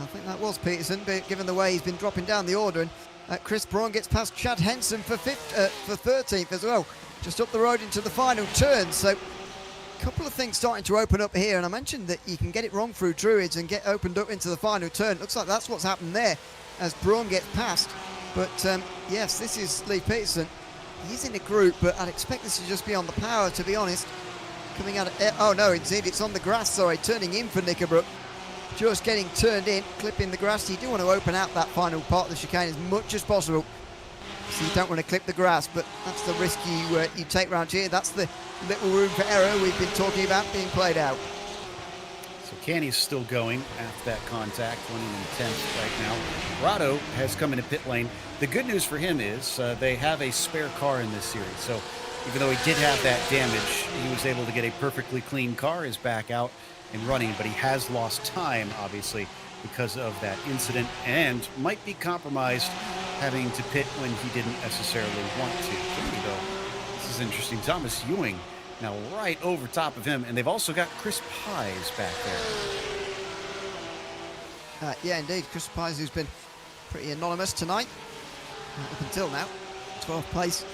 C: I think that was Peterson, but given the way he's been dropping down the order, and Chris Braun gets past Chad Henson for 13th as well, just up the road into the final turn. So a couple of things starting to open up here, and I mentioned that you can get it wrong through Druids and get opened up into the final turn. Looks like that's what's happened there as Braun gets past. But yes, this is Lee Peterson. He's in a group, but I'd expect this to just be on the power, to be honest. Coming out of, oh no, indeed, it's on the grass, sorry, turning in for Knickerbrook. Just getting turned in, clipping the grass. You do want to open out that final part of the chicane as much as possible, so you don't want to clip the grass, but that's the risk you take round here. That's the little room for error we've been talking about being played out.
B: So Canny's still going after that contact, running in 10th right now. Grotto has come into pit lane. The good news for him is they have a spare car in this series, so even though he did have that damage, he was able to get a perfectly clean car, is back out and running, but he has lost time, obviously, because of that incident, and might be compromised having to pit when he didn't necessarily want to. This is interesting. Thomas Ewing now right over top of him, and they've also got Chris Pies back there.
C: Yeah, indeed. Chris Pies, who's been pretty anonymous tonight, up until now. 12th place,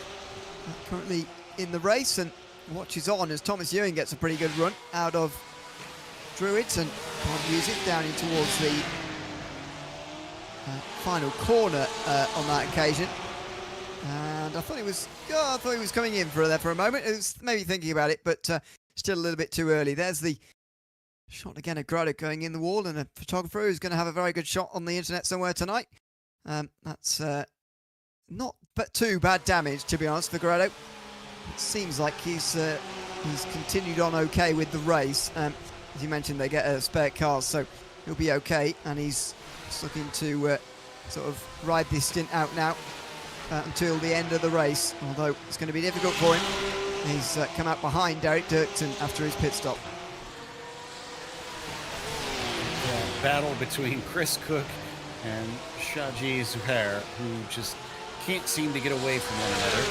C: currently in the race, and watches on as Thomas Ewing gets a pretty good run out of Druids and can't use it down in towards the final corner on that occasion. And I thought he was coming in for a moment. It was maybe thinking about it, but still a little bit too early. There's the shot again of Grotto going in the wall, and a photographer who's going to have a very good shot on the internet somewhere tonight. That's not but too bad damage, to be honest, for Grotto. It seems like he's continued on okay with the race. As you mentioned, they get a spare car, so he'll be okay, and he's just looking to sort of ride this stint out now until the end of the race, although it's going to be difficult for him. He's come out behind Derek Dirksen after his pit stop.
B: Battle between Chris Cook and Shaji Zuhair, who just can't seem to get away from one another.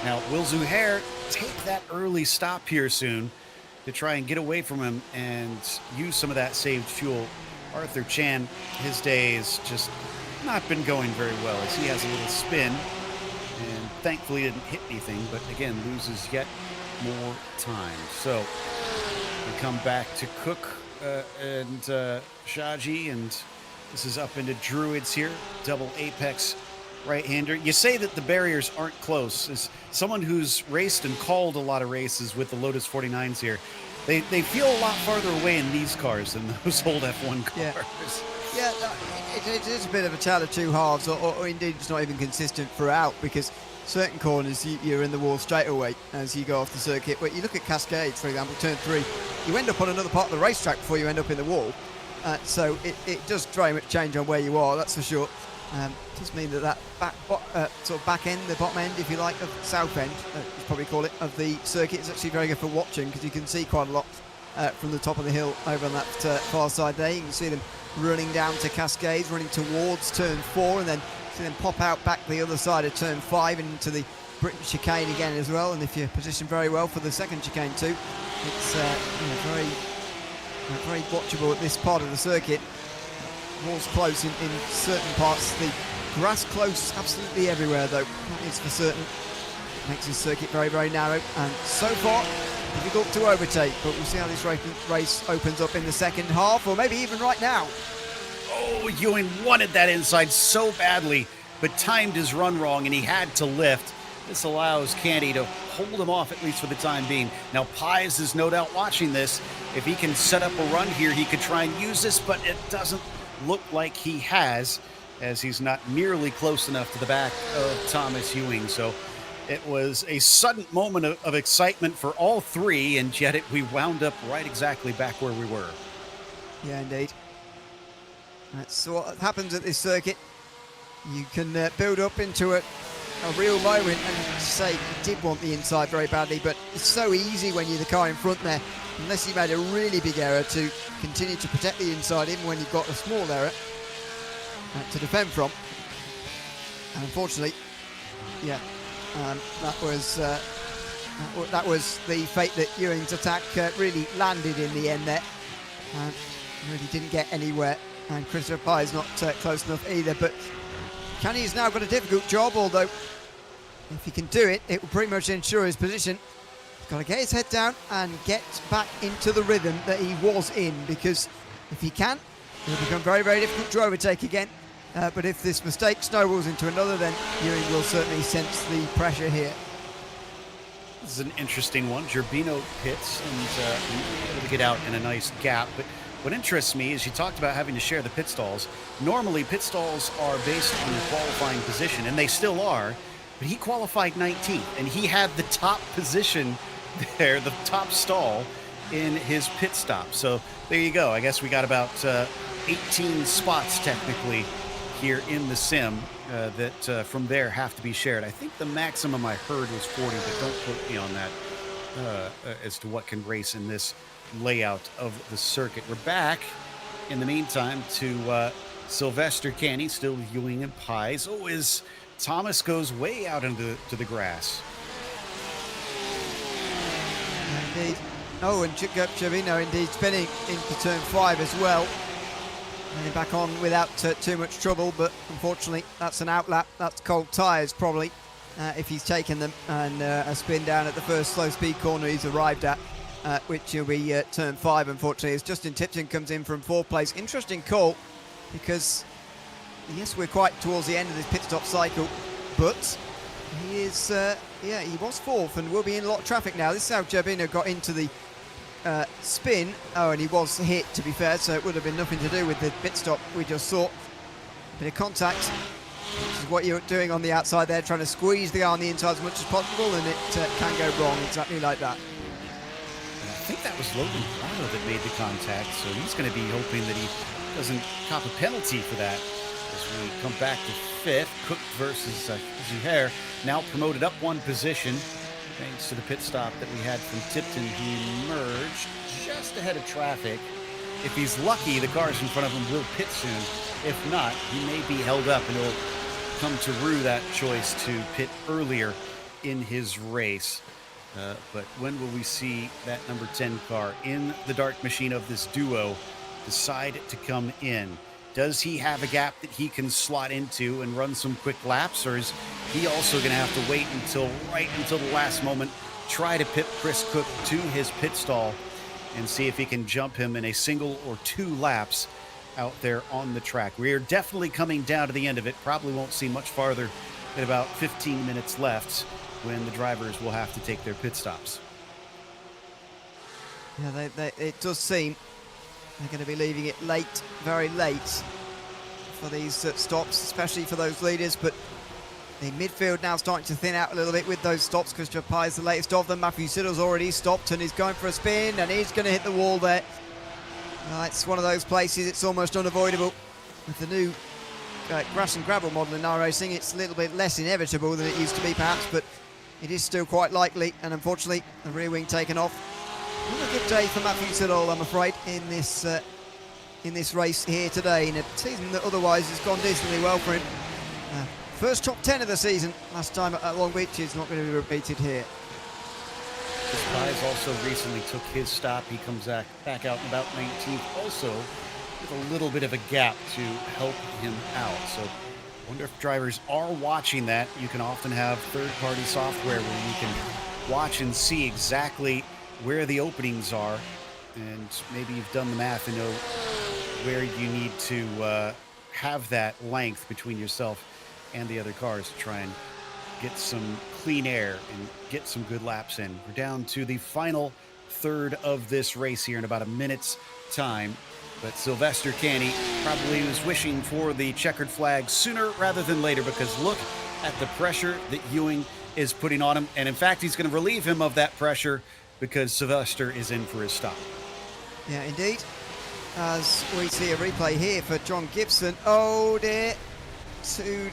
B: Now, will Zuhair take that early stop here soon to try and get away from him and use some of that saved fuel? Arthur Chan, his day has just not been going very well as he has a little spin and thankfully didn't hit anything, but again, loses yet more time. So we come back to Cook and Shaji, and this is up into Druids here, double apex right-hander. You say that the barriers aren't close. As someone who's raced and called a lot of races with the Lotus 49s here, they feel a lot farther away in these cars than those old F1 cars.
C: Yeah, it is a bit of a tale of two halves, or indeed it's not even consistent throughout, because certain corners you're in the wall straight away as you go off the circuit. But you look at Cascades, for example, turn 3, you end up on another part of the racetrack before you end up in the wall. So it does very much change on where you are, that's for sure. It does mean that sort of back end, the bottom end, if you like, of south end, you probably call it, of the circuit is actually very good for watching, because you can see quite a lot from the top of the hill over on that far side there. You can see them running down to Cascades, running towards turn 4, and then see them pop out back the other side of turn 5 and into the Britain chicane again as well. And if you're positioned very well for the second chicane too, it's very watchable at this part of the circuit. Walls close in certain parts, the grass close absolutely everywhere though, that is for certain. Makes this circuit very, very narrow, and so far difficult to overtake, but we'll see how this race opens up in the second half, or maybe even right now.
B: Oh, Ewing wanted that inside so badly, but timed his run wrong and he had to lift. This allows Candy to hold him off, at least for the time being. Now, Pies is no doubt watching this. If he can set up a run here, he could try and use this, but it doesn't look like he has, as he's not nearly close enough to the back of Thomas Ewing. So it was a sudden moment of excitement for all three, and yet we wound up right exactly back where we were.
C: Yeah, indeed. That's what happens at this circuit. You can build up into a real moment and say you did want the inside very badly, but it's so easy when you're the car in front there, unless you made a really big error, to continue to protect the inside even when you've got a small error to defend from. And unfortunately, yeah, that was the fate that Ewing's attack really landed in the end there. Really didn't get anywhere, and Christopher Pye is not close enough either. But Kenny's now got a difficult job, although if he can do it, it will pretty much ensure his position. He's got to get his head down and get back into the rhythm that he was in, because if he can, it'll become very, very difficult to overtake again. But if this mistake snowballs into another, then Ewing will certainly sense the pressure here.
B: This is an interesting one. Gerbino pits and able to get out in a nice gap. But what interests me is you talked about having to share the pit stalls. Normally, pit stalls are based on the qualifying position, and they still are. But he qualified 19th, and he had the top position there, the top stall in his pit stop. So there you go. I guess we got about 18 spots technically here in the sim that from there have to be shared. I think the maximum I heard was 40, but don't quote me on that as to what can race in this layout of the circuit. We're back in the meantime to Sylvester Canny, still Ewing and Pies. Oh, as Thomas goes way out into the grass.
C: Indeed. Oh, and Gerbino indeed spinning into turn 5 as well. And back on without too much trouble, but unfortunately that's an outlap. That's cold tyres probably, if he's taken them, and a spin down at the first slow speed corner he's arrived at, which will be turn 5 unfortunately, as Justin Tipton comes in from 4th place. Interesting call, because yes, we're quite towards the end of this pit stop cycle, but he is he was 4th and will be in a lot of traffic now. This is how Gerbino got into the spin. Oh, and he was hit, to be fair, so it would have been nothing to do with the pit stop we just saw. Bit of contact, which is what you're doing on the outside there, trying to squeeze the guy on the inside as much as possible, and it can go wrong exactly like that.
B: I think that was Logan Prado that made the contact, so he's going to be hoping that he doesn't cop a penalty for that. As we come back to 5th, Cook versus Zuhair, now promoted up one position. Thanks to the pit stop that we had from Tipton, he merged just ahead of traffic. If he's lucky, the cars in front of him will pit soon. If not, he may be held up, and he'll come to rue that choice to pit earlier in his race. But when will we see that number 10 car in the dark machine of this duo decide to come in? Does he have a gap that he can slot into and run some quick laps, or is he also going to have to wait right until the last moment, try to pit Chris Cook to his pit stall and see if he can jump him in a single or two laps out there on the track? We are definitely coming down to the end of it. Probably won't see much farther than about 15 minutes left when the drivers will have to take their pit stops.
C: Yeah, it does seem they're going to be leaving it late, very late for these stops, especially for those leaders. But the midfield now starting to thin out a little bit with those stops. Christopher Pye is the latest of them. Matthew Siddle's already stopped and he's going for a spin, and he's going to hit the wall there. It's one of those places it's almost unavoidable. With the new grass and gravel model in iRacing, it's a little bit less inevitable than it used to be perhaps, but it is still quite likely, and unfortunately the rear wing taken off. Not a good day for Matthew Siddle, I'm afraid, in this race here today, in a season that otherwise has gone decently well for him. First top 10 of the season last time at Long Beach is not going to be repeated here.
B: Pye's also recently took his stop. He comes back out in about 19th, also with a little bit of a gap to help him out. So I wonder if drivers are watching that. You can often have third-party software where you can watch and see exactly where the openings are, and maybe you've done the math and know where you need to have that length between yourself and the other cars to try and get some clean air and get some good laps in. We're down to the final third of this race here in about a minute's time, but Sylvester Canny probably was wishing for the checkered flag sooner rather than later, because look at the pressure that Ewing is putting on him, and in fact he's going to relieve him of that pressure because Sylvester is in for his stop.
C: Yeah, indeed. As we see a replay here for John Gibson. Oh dear.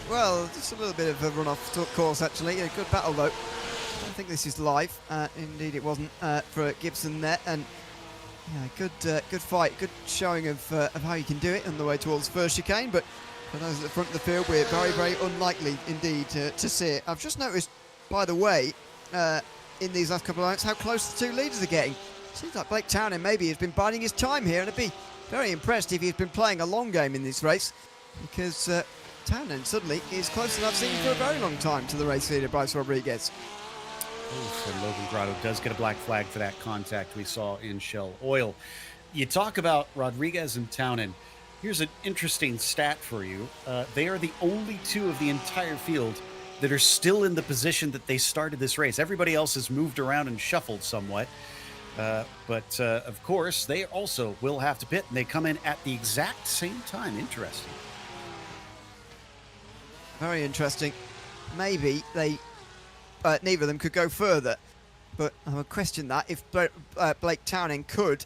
C: Well, just a little bit of a run-off course, actually. A good battle, though. I don't think this is live. Indeed, it wasn't for Gibson there. And yeah, good fight, good showing of how you can do it on the way towards the first chicane. But for those at the front of the field, we're very, very unlikely indeed to see it. I've just noticed, by the way, in these last couple of laps, how close the two leaders are getting. Seems like Blake Townend maybe has been biding his time here, and I'd be very impressed if he's been playing a long game in this race, because Townend suddenly is closer than I've seen for a very long time to the race leader, Bryce Rodriguez.
B: And Logan Grotto does get a black flag for that contact we saw in Shell Oil. You talk about Rodriguez and Townend. Here's an interesting stat for you. They are the only two of the entire field that are still in the position that they started this race. Everybody else has moved around and shuffled somewhat. But of course, they also will have to pit, and they come in at the exact same time. Interesting.
C: Very interesting. Maybe they neither of them could go further, but I would question that if Blake Townend could,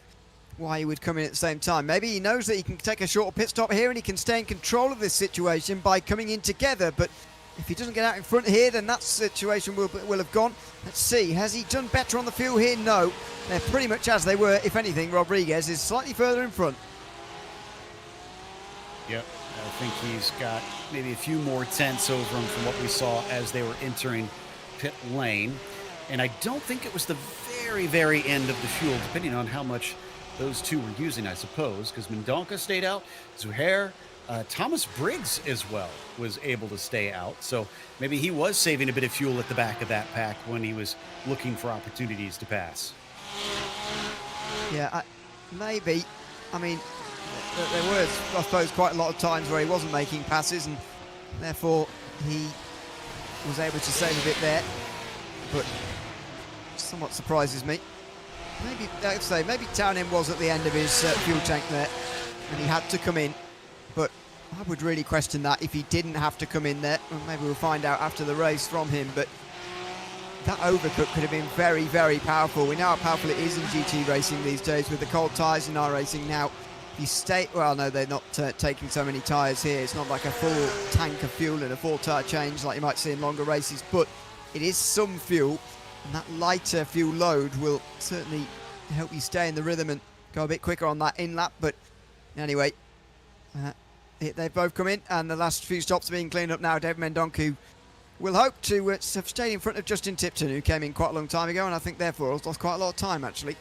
C: why he would come in at the same time. Maybe he knows that he can take a short pit stop here and he can stay in control of this situation by coming in together, but if he doesn't get out in front here, then that situation will have gone. Let's see, has he done better on the fuel here? No, they're pretty much as they were. If anything, Rodriguez is slightly further in front.
B: Yep, I think he's got maybe a few more tenths over him from what we saw as they were entering pit lane. And I don't think it was the very, very end of the fuel, depending on how much those two were using, I suppose, because Mendonca stayed out, Zuhair, Thomas Briggs as well was able to stay out. So maybe he was saving a bit of fuel at the back of that pack when he was looking for opportunities to pass.
C: Yeah, maybe. I mean, there were, I suppose, quite a lot of times where he wasn't making passes, and therefore he was able to save a bit there. But somewhat surprises me. Maybe, I'd say, maybe Townend was at the end of his fuel tank there, and he had to come in. But I would really question that if he didn't have to come in there. Well, maybe we'll find out after the race from him, but that overcut could have been very, very powerful. We know how powerful it is in GT racing these days with the cold tyres in our racing now. If you stay, well, no, they're not taking so many tyres here. It's not like a full tank of fuel and a full tyre change like you might see in longer races, but it is some fuel. And that lighter fuel load will certainly help you stay in the rhythm and go a bit quicker on that in-lap. But anyway, they've both come in, and the last few stops are being cleaned up now. David Mendonca will hope to stay in front of Justin Tipton, who came in quite a long time ago, and I think therefore has lost quite a lot of time, actually.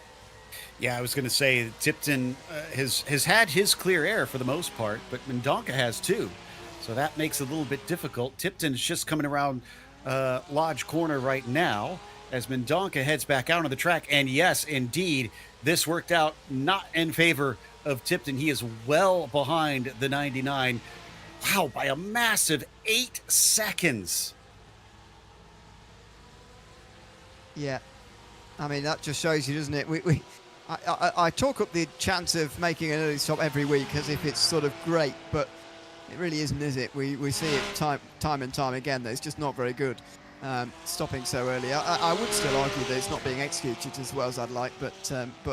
B: Yeah, I was going to say Tipton has had his clear air for the most part, but Mendonca has too. So that makes it a little bit difficult. Tipton is just coming around Lodge Corner right now as Mendonca heads back out on the track. And yes, indeed, this worked out not in favor of Tipton. He is well behind the 99. Wow, by a massive 8 seconds.
C: Yeah, I mean, that just shows you, doesn't it? I talk up the chance of making an early stop every week as if it's sort of great, but it really isn't, is it? We see it time and time again that it's just not very good. Stopping so early, I would still argue that it's not being executed as well as I'd like, but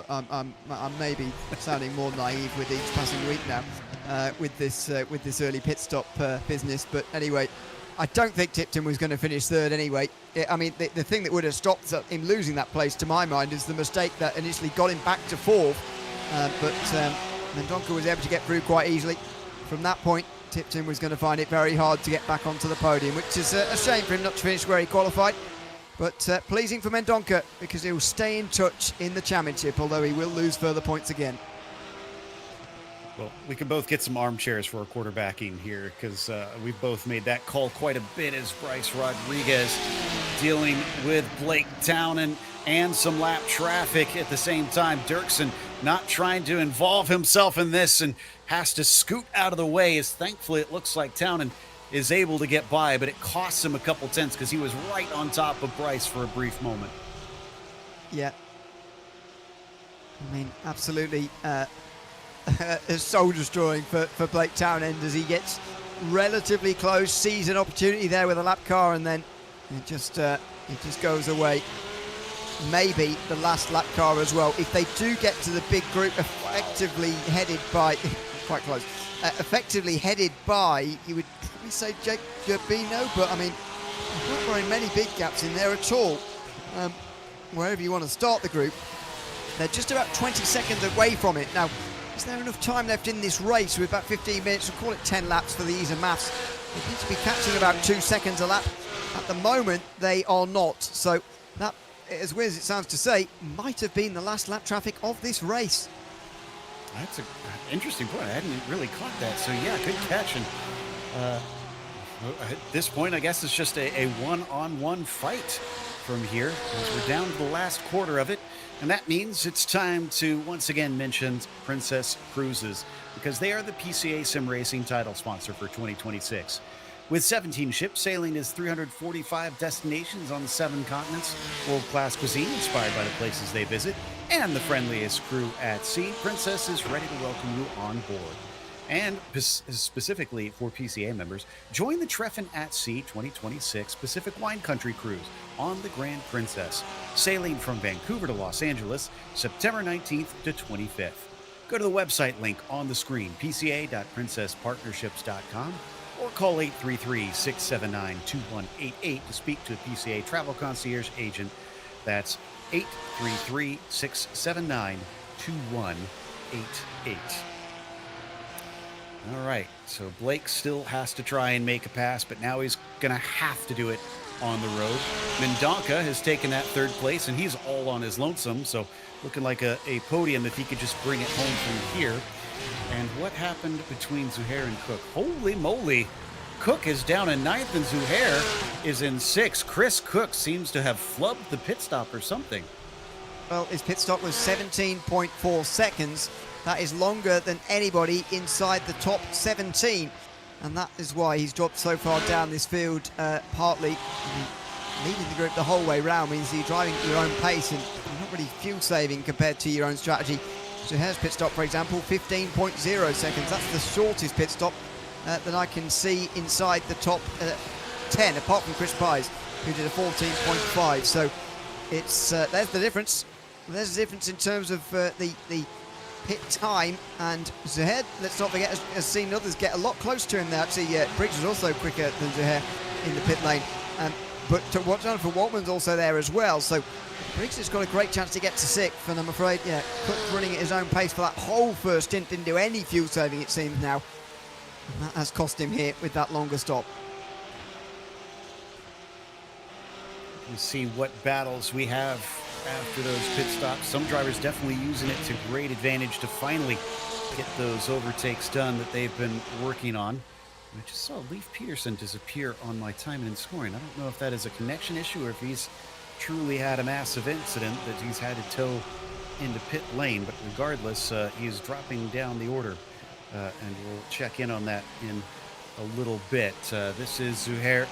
C: I'm maybe sounding more naive with each passing week now with this early pit stop business. But anyway, I don't think Tipton was going to finish third anyway. I mean, the thing that would have stopped him losing that place, to my mind, is the mistake that initially got him back to fourth. But Mendonca was able to get through quite easily. From that point, Tipton was going to find it very hard to get back onto the podium, which is a shame for him not to finish where he qualified. But pleasing for Mendonca, because he'll stay in touch in the championship, although he will lose further points again.
B: Well, we can both get some armchairs for our quarterbacking here, because we've both made that call quite a bit as Bryce Rodriguez dealing with Blake Townend and some lap traffic at the same time. Dirksen not trying to involve himself in this and has to scoot out of the way, as thankfully it looks like Townend is able to get by, but it costs him a couple tenths because he was right on top of Bryce for a brief moment.
C: Yeah. I mean, absolutely soul-destroying for Blake Townend as he gets relatively close, sees an opportunity there with a lap car, and then it just goes away. Maybe the last lap car as well. If they do get to the big group, effectively headed by, quite close, effectively headed by, you would probably say Jake Gerbino, but I mean, there's not very many big gaps in there at all. Wherever you want to start the group, they're just about 20 seconds away from it. Now, is there enough time left in this race with about 15 minutes? We'll call it 10 laps for the ease of maths. They need to be catching about 2 seconds a lap. At the moment, they are not. So that, as weird as it sounds to say, might have been the last lap traffic of this race.
B: That's an interesting point. I hadn't really caught that. So yeah, good catch. And at this point, I guess it's just a one-on-one fight from here, as we're down to the last quarter of it. And that means it's time to once again mention Princess Cruises, because they are the PCA Sim Racing title sponsor for 2026. With 17 ships sailing to 345 destinations on the 7 continents, world-class cuisine inspired by the places they visit, and the friendliest crew at sea, Princess is ready to welcome you on board. And specifically for PCA members, join the Treffin at Sea 2026 Pacific Wine Country Cruise on the Grand Princess, sailing from Vancouver to Los Angeles, September 19th to 25th. Go to the website link on the screen, pca.princesspartnerships.com, or call 833-679-2188 to speak to a PCA travel concierge agent. That's 833-679-2188. All right, so Blake still has to try and make a pass, but now he's going to have to do it on the road. Mendonca has taken that third place, and he's all on his lonesome, so looking like a podium if he could just bring it home from here. And what happened between Zuhair and Cook? Holy moly, Cook is down in 9th, and Zuhair is in 6th. Chris Cook seems to have flubbed the pit stop or something.
C: Well, his pit stop was 17.4 seconds. That is longer than anybody inside the top 17. And that is why he's dropped so far down this field, partly. Leading the group the whole way round means you're driving at your own pace and you're not really fuel saving compared to your own strategy. Zuhair's pit stop, for example, 15.0 seconds. That's the shortest pit stop that I can see inside the top 10, apart from Chris Pies, who did a 14.5. So it's there's the difference. There's the difference in terms of the pit time, and Zuhair, let's not forget, has seen others get a lot close to him there. Actually, Briggs was also quicker than Zuhair in the pit lane. but Jonathan Waltman's also there as well. So Briggs has got a great chance to get to 6th, and I'm afraid, yeah, Cook's running at his own pace for that whole first stint, didn't do any fuel saving, it seems now. And that has cost him here with that longer stop.
B: You see what battles we have after those pit stops. Some drivers definitely using it to great advantage to finally get those overtakes done that they've been working on. I just saw Leif Peterson disappear on my timing and scoring. I don't know if that is a connection issue or if he's truly had a massive incident that he's had to tow into pit lane, but regardless, he is dropping down the order, and we'll check in on that in a little bit. This is Zuhair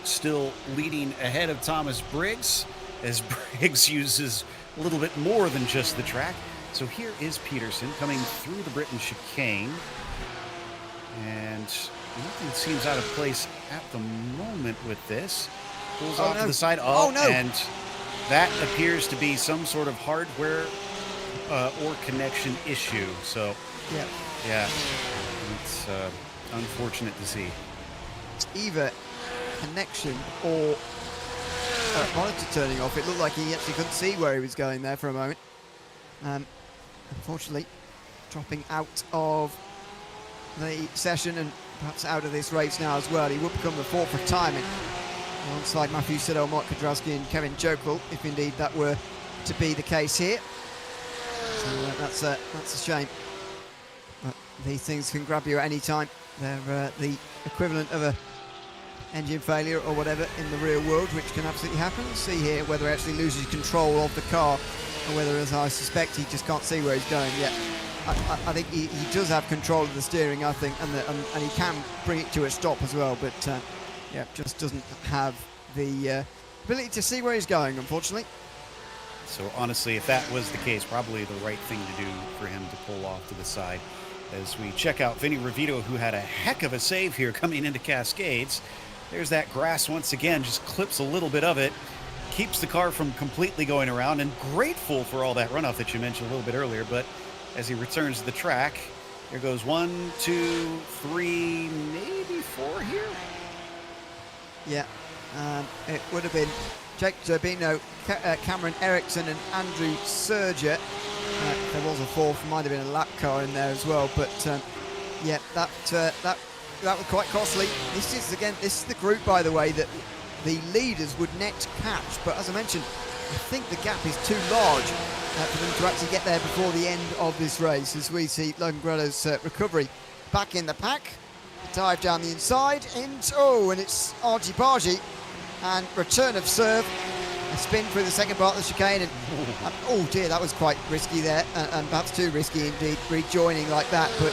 B: still leading ahead of Thomas Briggs, as Briggs uses a little bit more than just the track. So here is Peterson coming through the Britain chicane, and nothing seems out of place at the moment with this. Pulls off to the side.
C: Oh, no.
B: And that appears to be some sort of hardware or connection issue. So, yeah, it's unfortunate to see.
C: It's either connection or monitor turning off. It looked like he actually couldn't see where he was going there for a moment. Unfortunately, dropping out of the session and perhaps out of this race now as well. He would become the 4th retirement alongside Matthew Siddle, Mark Kudrowski and Kevin Jokel, if indeed that were to be the case here. So that's a shame. But these things can grab you at any time. They're the equivalent of a engine failure or whatever in the real world, which can absolutely happen. See here whether he actually loses control of the car or whether, as I suspect, he just can't see where he's going yet. I think he does have control of the steering, I think, and he can bring it to a stop as well, but yeah, just doesn't have the ability to see where he's going, unfortunately.
B: So honestly, if that was the case, probably the right thing to do for him to pull off to the side. As we check out Vinny Rovito, who had a heck of a save here coming into Cascades. There's that grass once again, just clips a little bit of it, keeps the car from completely going around, and grateful for all that runoff that you mentioned a little bit earlier. But as he returns to the track, there goes 1, 2, 3, maybe 4 here.
C: Yeah, it would have been Jake Turbino, Cameron Eriksson and Andrew Serger. There was a 4th, might have been a lap car in there as well, but yeah, that was quite costly. This is the group, by the way, that the leaders would net catch, but as I mentioned, I think the gap is too large for them to actually get there before the end of this race, as we see Logan Grotto's recovery back in the pack. Dive down the inside, and it's argy-bargy, and return of serve, a spin through the second part of the chicane, and oh dear, that was quite risky there, and perhaps too risky indeed, rejoining like that, but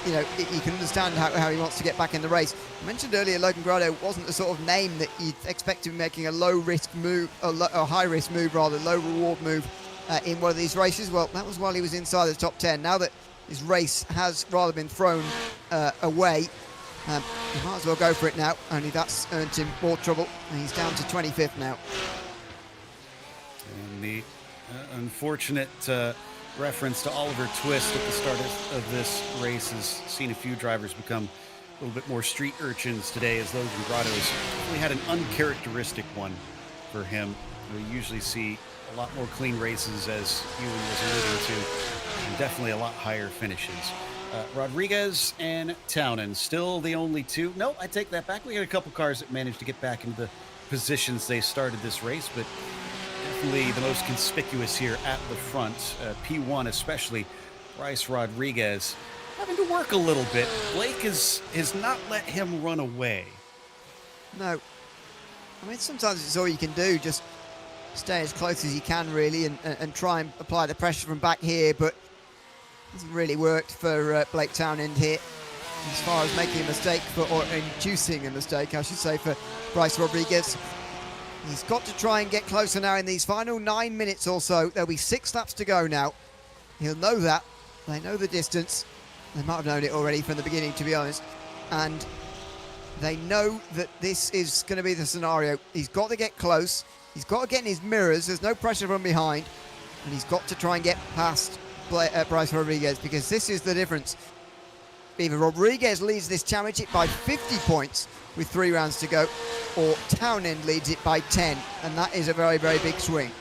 C: you know, you can understand how he wants to get back in the race. I mentioned earlier Logan Grotto wasn't the sort of name that you'd expect to be making a low-risk move, a high-risk move rather, low-reward move in one of these races. Well, that was while he was inside the top 10. Now that his race has rather been thrown away, he might as well go for it now, only that's earned him more trouble, and he's down to 25th now.
B: And the unfortunate reference to Oliver Twist at the start of this race has seen a few drivers become a little bit more street urchins today, as Logan Grotto has really had an uncharacteristic one for him. We usually see a lot more clean races, as Ewan was alluding to, and definitely a lot higher finishes. Rodriguez and Townend, still the only two. No, I take that back. We had a couple cars that managed to get back into the positions they started this race, but definitely the most conspicuous here at the front, P1 especially, Bryce Rodriguez having to work a little bit. Blake has not let him run away.
C: No. I mean, sometimes it's all you can do, just stay as close as you can, really, and try and apply the pressure from back here, but it hasn't really worked for Blake Townend here, as far as making a mistake, or inducing a mistake, I should say, for Bryce Rodriguez. He's got to try and get closer now in these final 9 minutes or so. There'll be 6 laps to go now. He'll know that. They know the distance. They might have known it already from the beginning, to be honest. And they know that this is going to be the scenario. He's got to get close. He's got to get in his mirrors. There's no pressure from behind. And he's got to try and get past Bryce Rodriguez, because this is the difference. Either Rodriguez leads this championship by 50 points with 3 rounds to go, or Townend leads it by 10, and that is a very, very big swing.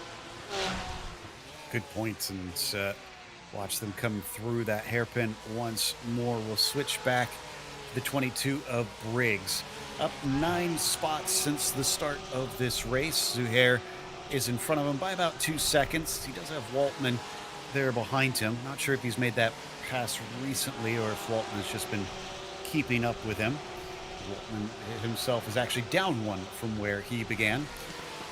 B: Good points, and watch them come through that hairpin once more. We'll switch back to the 22 of Briggs. Up 9 spots since the start of this race. Zuhair is in front of him by about 2 seconds. He does have Waltman there behind him. Not sure if he's made that pass recently or if Waltman has just been keeping up with him. Waltman himself is actually down 1 from where he began.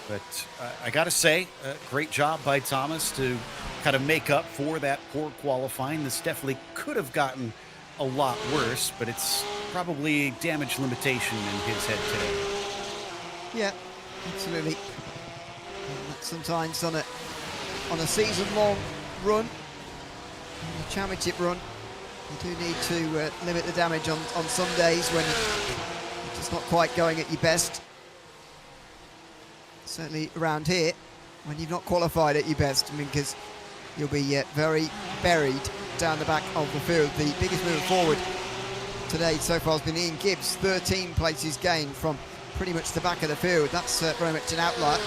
B: But I got to say, great job by Thomas to kind of make up for that poor qualifying. This definitely could have gotten a lot worse, but it's probably damage limitation in his head today.
C: Yeah, absolutely. And that's sometimes on a season-long run, a championship run, you do need to limit the damage on some days when you're just not quite going at your best. Certainly around here, when you've not qualified at your best, I mean, because you'll be very buried down the back of the field. The biggest move forward today so far has been Ian Gibbs, 13 places gained from pretty much the back of the field. That's very much an outlier.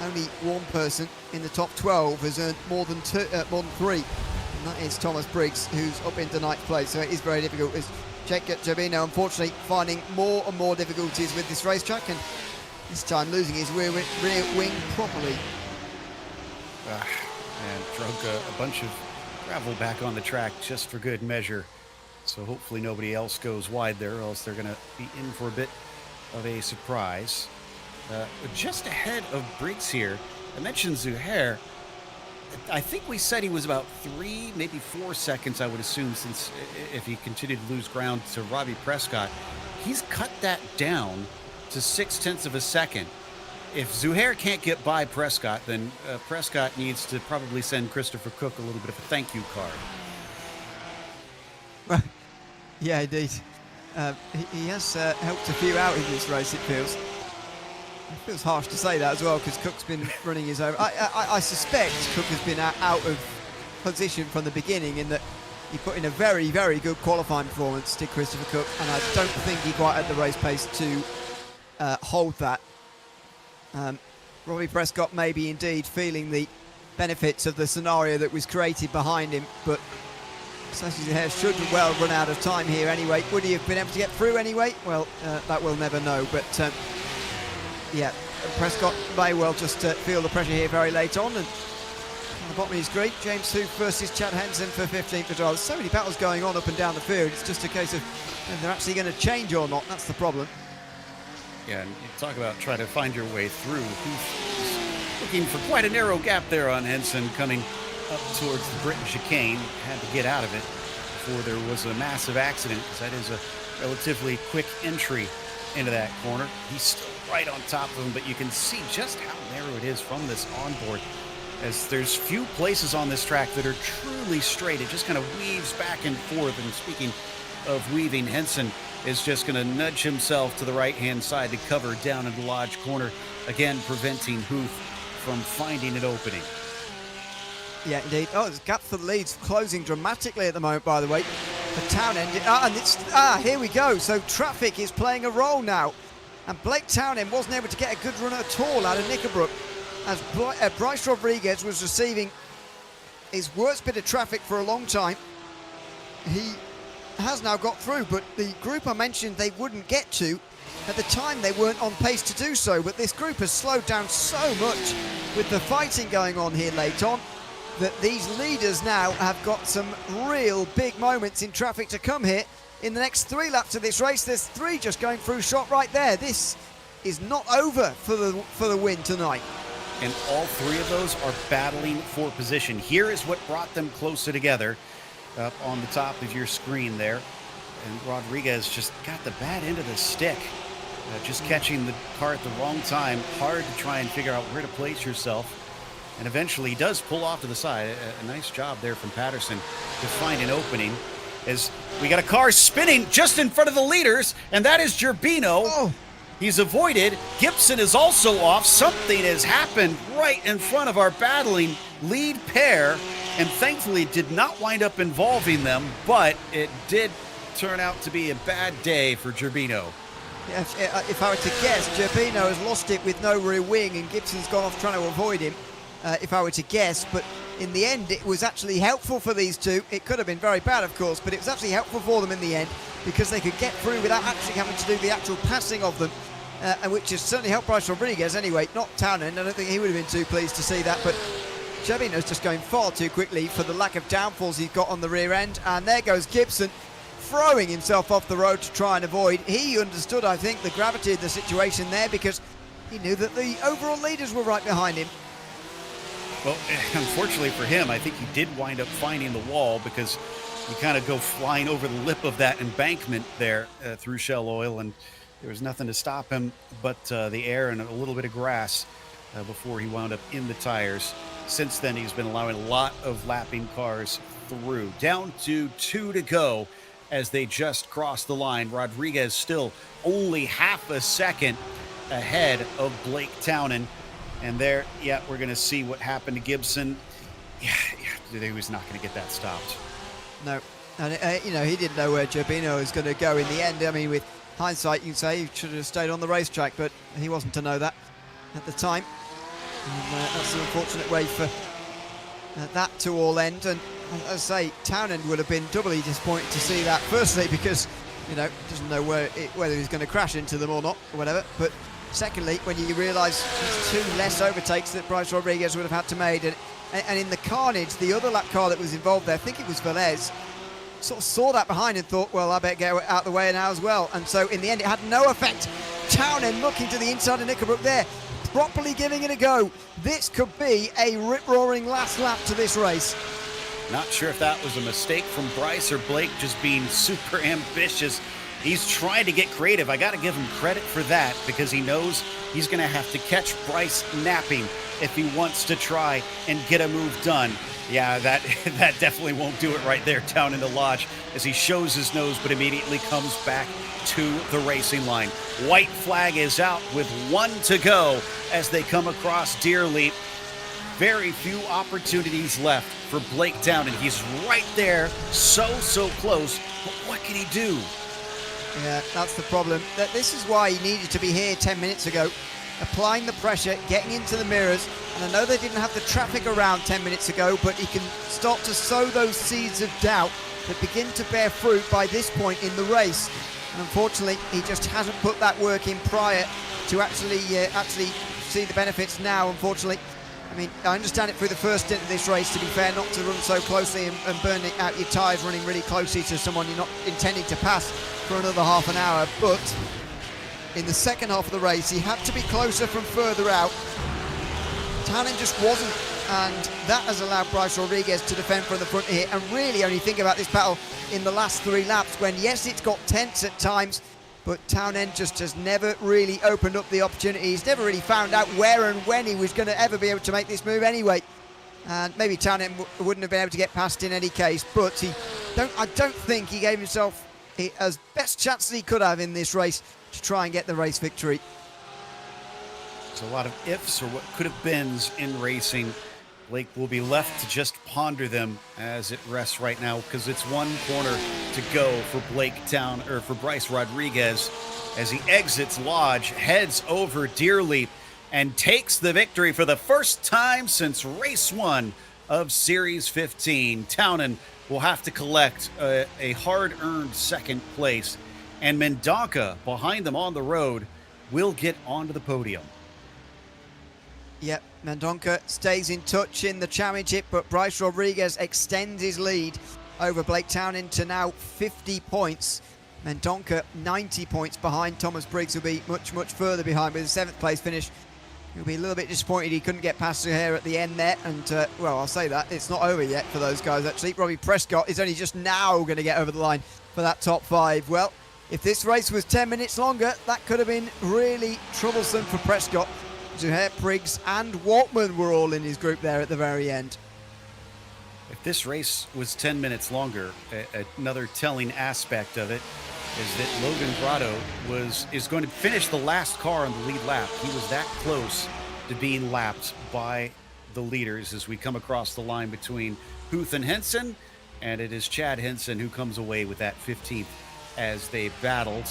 C: Only one person in the top 12 has earned more than 3, and that is Thomas Briggs, who's up into 9th place. So it is very difficult. As Jake Jabino, unfortunately, finding more and more difficulties with this racetrack, and this time losing his rear wing properly.
B: And drug a bunch of gravel back on the track just for good measure. So hopefully nobody else goes wide there, or else they're going to be in for a bit of a surprise. Just ahead of Briggs here, I mentioned Zuhair. I think we said he was about 3, maybe 4 seconds, I would assume, since if he continued to lose ground to Robbie Prescott. He's cut that down to 0.6 of a second. If Zuhair can't get by Prescott, then Prescott needs to probably send Christopher Cook a little bit of a thank you card.
C: Yeah, indeed. He has helped a few out in this race, it feels. It feels harsh to say that as well, because Cook's been running his own. I suspect Cook has been out of position from the beginning, in that he put in a very, very good qualifying performance, did Christopher Cook, and I don't think he quite had the race pace to hold that. Robbie Prescott maybe indeed feeling the benefits of the scenario that was created behind him, but Sashi Zuhair should well run out of time here anyway. Would he have been able to get through anyway? Well, that we'll never know, but yeah, Prescott may well just feel the pressure here very late on. And on the bottom of his grid, James Huth versus Chad Henson for 15th for There's so many battles going on up and down the field. It's just a case of whether they're actually going to change or not. That's the problem.
B: Yeah, and you talk about trying to find your way through. He's looking for quite a narrow gap there on Henson, coming up towards the Britain chicane. Had to get out of it before there was a massive accident, because that is a relatively quick entry into that corner. He's still right on top of him, but you can see just how narrow it is from this onboard, as there's few places on this track that are truly straight. It just kind of weaves back and forth. And speaking of weaving, Henson is just going to nudge himself to the right-hand side to cover down in the Lodge corner, again preventing Huth from finding an opening.
C: Yeah, indeed. Oh, the gap for the lead's closing dramatically at the moment, by the way. The Townend, and it's, here we go. So traffic is playing a role now. And Blake Townend wasn't able to get a good run at all out of Knickerbrook, as Bryce Rodriguez was receiving his worst bit of traffic for a long time. He has now got through, but the group I mentioned they wouldn't get to, at the time they weren't on pace to do so, but this group has slowed down so much with the fighting going on here late on, that these leaders now have got some real big moments in traffic to come here. In the next 3 laps of this race, there's 3 just going through shot right there. This is not over for the win tonight.
B: And all 3 of those are battling for position. Here is what brought them closer together. Up on the top of your screen there, and Rodriguez just got the bad end of the stick, just catching the car at the wrong time. Hard to try and figure out where to place yourself, and eventually he does pull off to the side. A nice job there from Patterson to find an opening, as we got a car spinning just in front of the leaders, and that is Gerbino.
C: Oh.
B: He's avoided. Gibson is also off. Something has happened right in front of our battling lead pair, and thankfully it did not wind up involving them, but it did turn out to be a bad day for Gerbino.
C: Yeah, if I were to guess, Gerbino has lost it with no rear wing and Gibson's gone off trying to avoid him, if I were to guess. But in the end, it was actually helpful for these two. It could have been very bad, of course, but it was actually helpful for them in the end because they could get through without actually having to do the actual passing of them, and which has certainly helped Bryce Rodriguez anyway, not Townend. I don't think he would have been too pleased to see that, but Gerbino's just going far too quickly for the lack of downfalls he's got on the rear end. And there goes Gibson, throwing himself off the road to try and avoid. He understood, I think, the gravity of the situation there because he knew that the overall leaders were right behind him.
B: Well, unfortunately for him, I think he did wind up finding the wall because you kind of go flying over the lip of that embankment there through Shell Oil, and there was nothing to stop him but the air and a little bit of grass before he wound up in the tires. Since then, he's been allowing a lot of lapping cars through. Down to 2 to go as they just crossed the line. Rodriguez still only half a second ahead of Blake Townend. And there, yeah, we're going to see what happened to Gibson. Yeah, he was not going to get that stopped.
C: No. And, he didn't know where Gerbino was going to go in the end. I mean, with hindsight, you'd say he should have stayed on the racetrack, but he wasn't to know that at the time. And that's an unfortunate way for that to all end. And as I say, Townend would have been doubly disappointed to see that. Firstly, because, doesn't know whether he's going to crash into them or not, or whatever. But secondly, when you realise there's 2 less overtakes that Bryce Rodriguez would have had to make. And in the carnage, the other lap car that was involved there, I think it was Velez, sort of saw that behind and thought, well, I better get out of the way now as well. And so in the end, it had no effect. Townend looking to the inside of Nickelbrook there, properly giving it a go. This could be a rip-roaring last lap to this race.
B: Not sure if that was a mistake from Bryce or Blake just being super ambitious. He's trying to get creative. I got to give him credit for that because he knows he's going to have to catch Bryce napping if he wants to try and get a move done. Yeah, that definitely won't do it right there down in the lodge as he shows his nose but immediately comes back to the racing line. White flag is out with 1 to go as they come across Deer Leap. Very few opportunities left for Blake Townend. He's right there, so close, but what can he do?
C: Yeah, that's the problem. This is why he needed to be here 10 minutes ago, applying the pressure, getting into the mirrors. And I know they didn't have the traffic around 10 minutes ago, but he can start to sow those seeds of doubt that begin to bear fruit by this point in the race. And unfortunately, he just hasn't put that work in prior to actually see the benefits now, unfortunately. I mean, I understand it through the first stint of this race, to be fair, not to run so closely and burn out your tyres running really closely to someone you're not intending to pass for another half an hour. But in the second half of the race, he had to be closer from further out. Townend just wasn't, and that has allowed Bryce Rodriguez to defend from the front here and really only think about this battle in the last 3 laps when, yes, it's got tense at times, but Townend just has never really opened up the opportunity. He's never really found out where and when he was going to ever be able to make this move anyway. And maybe Townend wouldn't have been able to get past in any case, but I don't think he gave himself as best chance as he could have in this race to try and get the race victory.
B: There's a lot of ifs or what could have beens in racing. Blake will be left to just ponder them as it rests right now because it's 1 corner to go for for Bryce Rodriguez as he exits Lodge, heads over Deer Leap, and takes the victory for the first time since race 1 of Series 15. Townend will have to collect a hard-earned second place, and Mendonca behind them on the road will get onto the podium.
C: Yep, Mendonca stays in touch in the championship, but Bryce Rodriguez extends his lead over Blake Townend to now 50 points. Mendonca 90 points behind. Thomas Briggs will be much further behind with a 7th place finish. He'll be a little bit disappointed he couldn't get past here at the end there. And, well, I'll say that. It's not over yet for those guys, actually. Robbie Prescott is only just now going to get over the line for that top 5. Well, if this race was 10 minutes longer, that could have been really troublesome for Prescott. Zuhair, Briggs and Waltman were all in his group there at the very end.
B: If this race was 10 minutes longer, another telling aspect of it is that Logan Grotto is going to finish the last car on the lead lap. He was that close to being lapped by the leaders as we come across the line between Huth and Henson, and it is Chad Henson who comes away with that 15th as they battled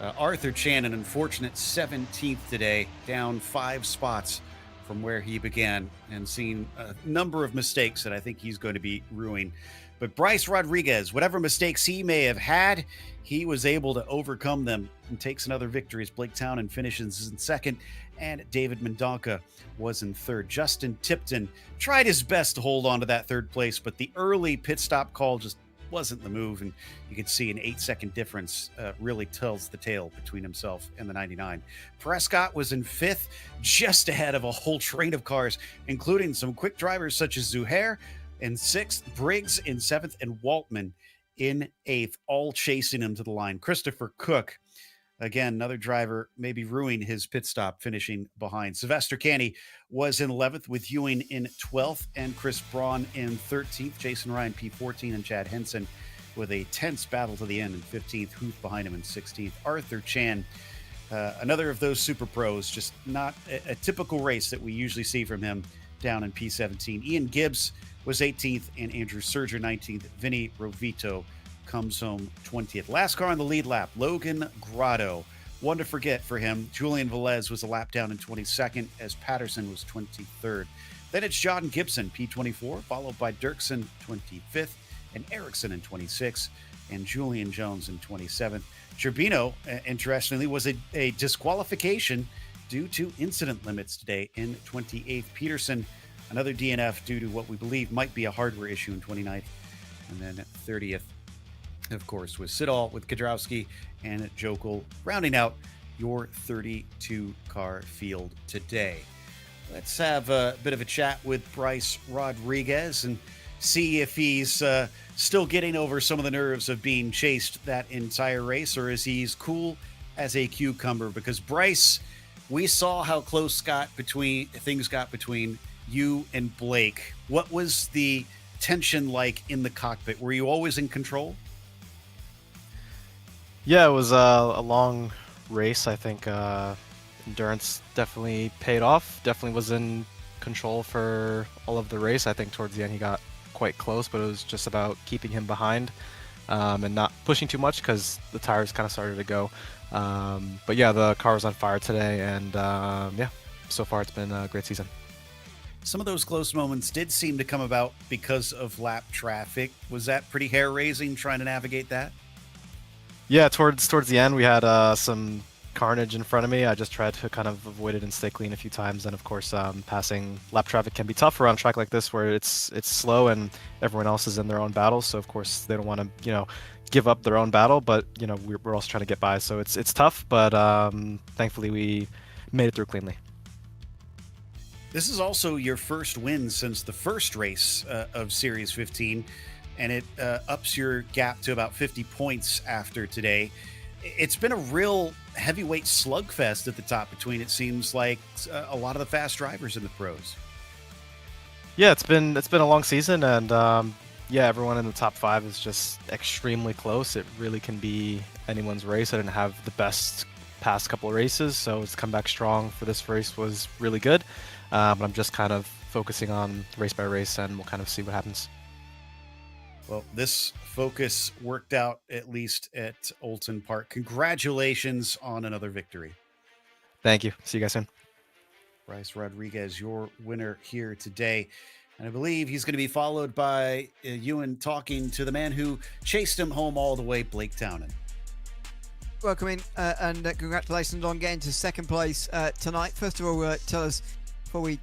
B: Arthur Chan, an unfortunate 17th today, down 5 spots from where he began, and seen a number of mistakes that I think he's going to be ruining. But Bryce Rodriguez, whatever mistakes he may have had, he was able to overcome them and takes another victory as Blake Townend finishes in second, and David Mendonca was in third. Justin Tipton tried his best to hold on to that third place, but the early pit stop call just wasn't the move, and you could see an 8-second difference really tells the tale between himself and the 99. Prescott was in fifth, just ahead of a whole train of cars, including some quick drivers such as Zuhair in sixth, Briggs in seventh, and Waltman in eighth, all chasing him to the line. Christopher Cook, again, another driver maybe ruining his pit stop, finishing behind. Sylvester Canny was in 11th, with Ewing in 12th and Chris Braun in 13th. Jason Ryan P14 and Chad Henson with a tense battle to the end in 15th. Huth behind him in 16th. Arthur Chan, another of those super pros, just not a typical race that we usually see from him, down in P17. Ian Gibbs was 18th and Andrew Serger 19th. Vinny Rovito comes home 20th. Last car on the lead lap, Logan Grotto. One to forget for him. Julian Velez was a lap down in 22nd, as Patterson was 23rd. Then it's John Gibson, P24, followed by Dirksen, 25th, and Erickson in 26th, and Julian Jones in 27th. Turbino, interestingly, was a disqualification due to incident limits today in 28th. Peterson, another DNF due to what we believe might be a hardware issue in 29th. And then at 30th, of course, was Siddall with Kudrowski and Jokel, rounding out your 32-car field today. Let's have a bit of a chat with Bryce Rodriguez and see if he's still getting over some of the nerves of being chased that entire race, or is he as cool as a cucumber? Because Bryce, we saw how close things got between you and Blake. What was the tension like in the cockpit? Were you always in control?
D: Yeah, it was a long race. I think endurance definitely paid off. Definitely was in control for all of the race. I think towards the end he got quite close, but it was just about keeping him behind and not pushing too much because the tires kind of started to go. But yeah, the car was on fire today, and yeah, so far it's been a great season.
B: Some of those close moments did seem to come about because of lap traffic. Was that pretty hair-raising trying to navigate that?
D: Yeah, towards the end we had some carnage in front of me. I just tried to kind of avoid it and stay clean a few times. And of course, passing lap traffic can be tough around a track like this where it's slow and everyone else is in their own battle. So of course they don't want to, give up their own battle, but we're also trying to get by. So it's tough, but thankfully we made it through cleanly.
B: This is also your first win since the first race of Series 15, and it ups your gap to about 50 points after today. It's been a real heavyweight slugfest at the top between, it seems like, a lot of the fast drivers in the pros.
D: Yeah, it's been a long season, and yeah, everyone in the top 5 is just extremely close. It really can be anyone's race. I didn't have the best past couple of races, so it's come back strong for this race was really good. But I'm just kind of focusing on race by race, and we'll kind of see what happens.
B: Well, this focus worked out, at least at Oulton Park. Congratulations on another victory.
D: Thank you. See you guys soon.
B: Bryce Rodriguez, your winner here today. And I believe he's going to be followed by Ewan talking to the man who chased him home all the way, Blake Townend.
C: Welcome in, and congratulations on getting to second place tonight. First of all, tell us, before we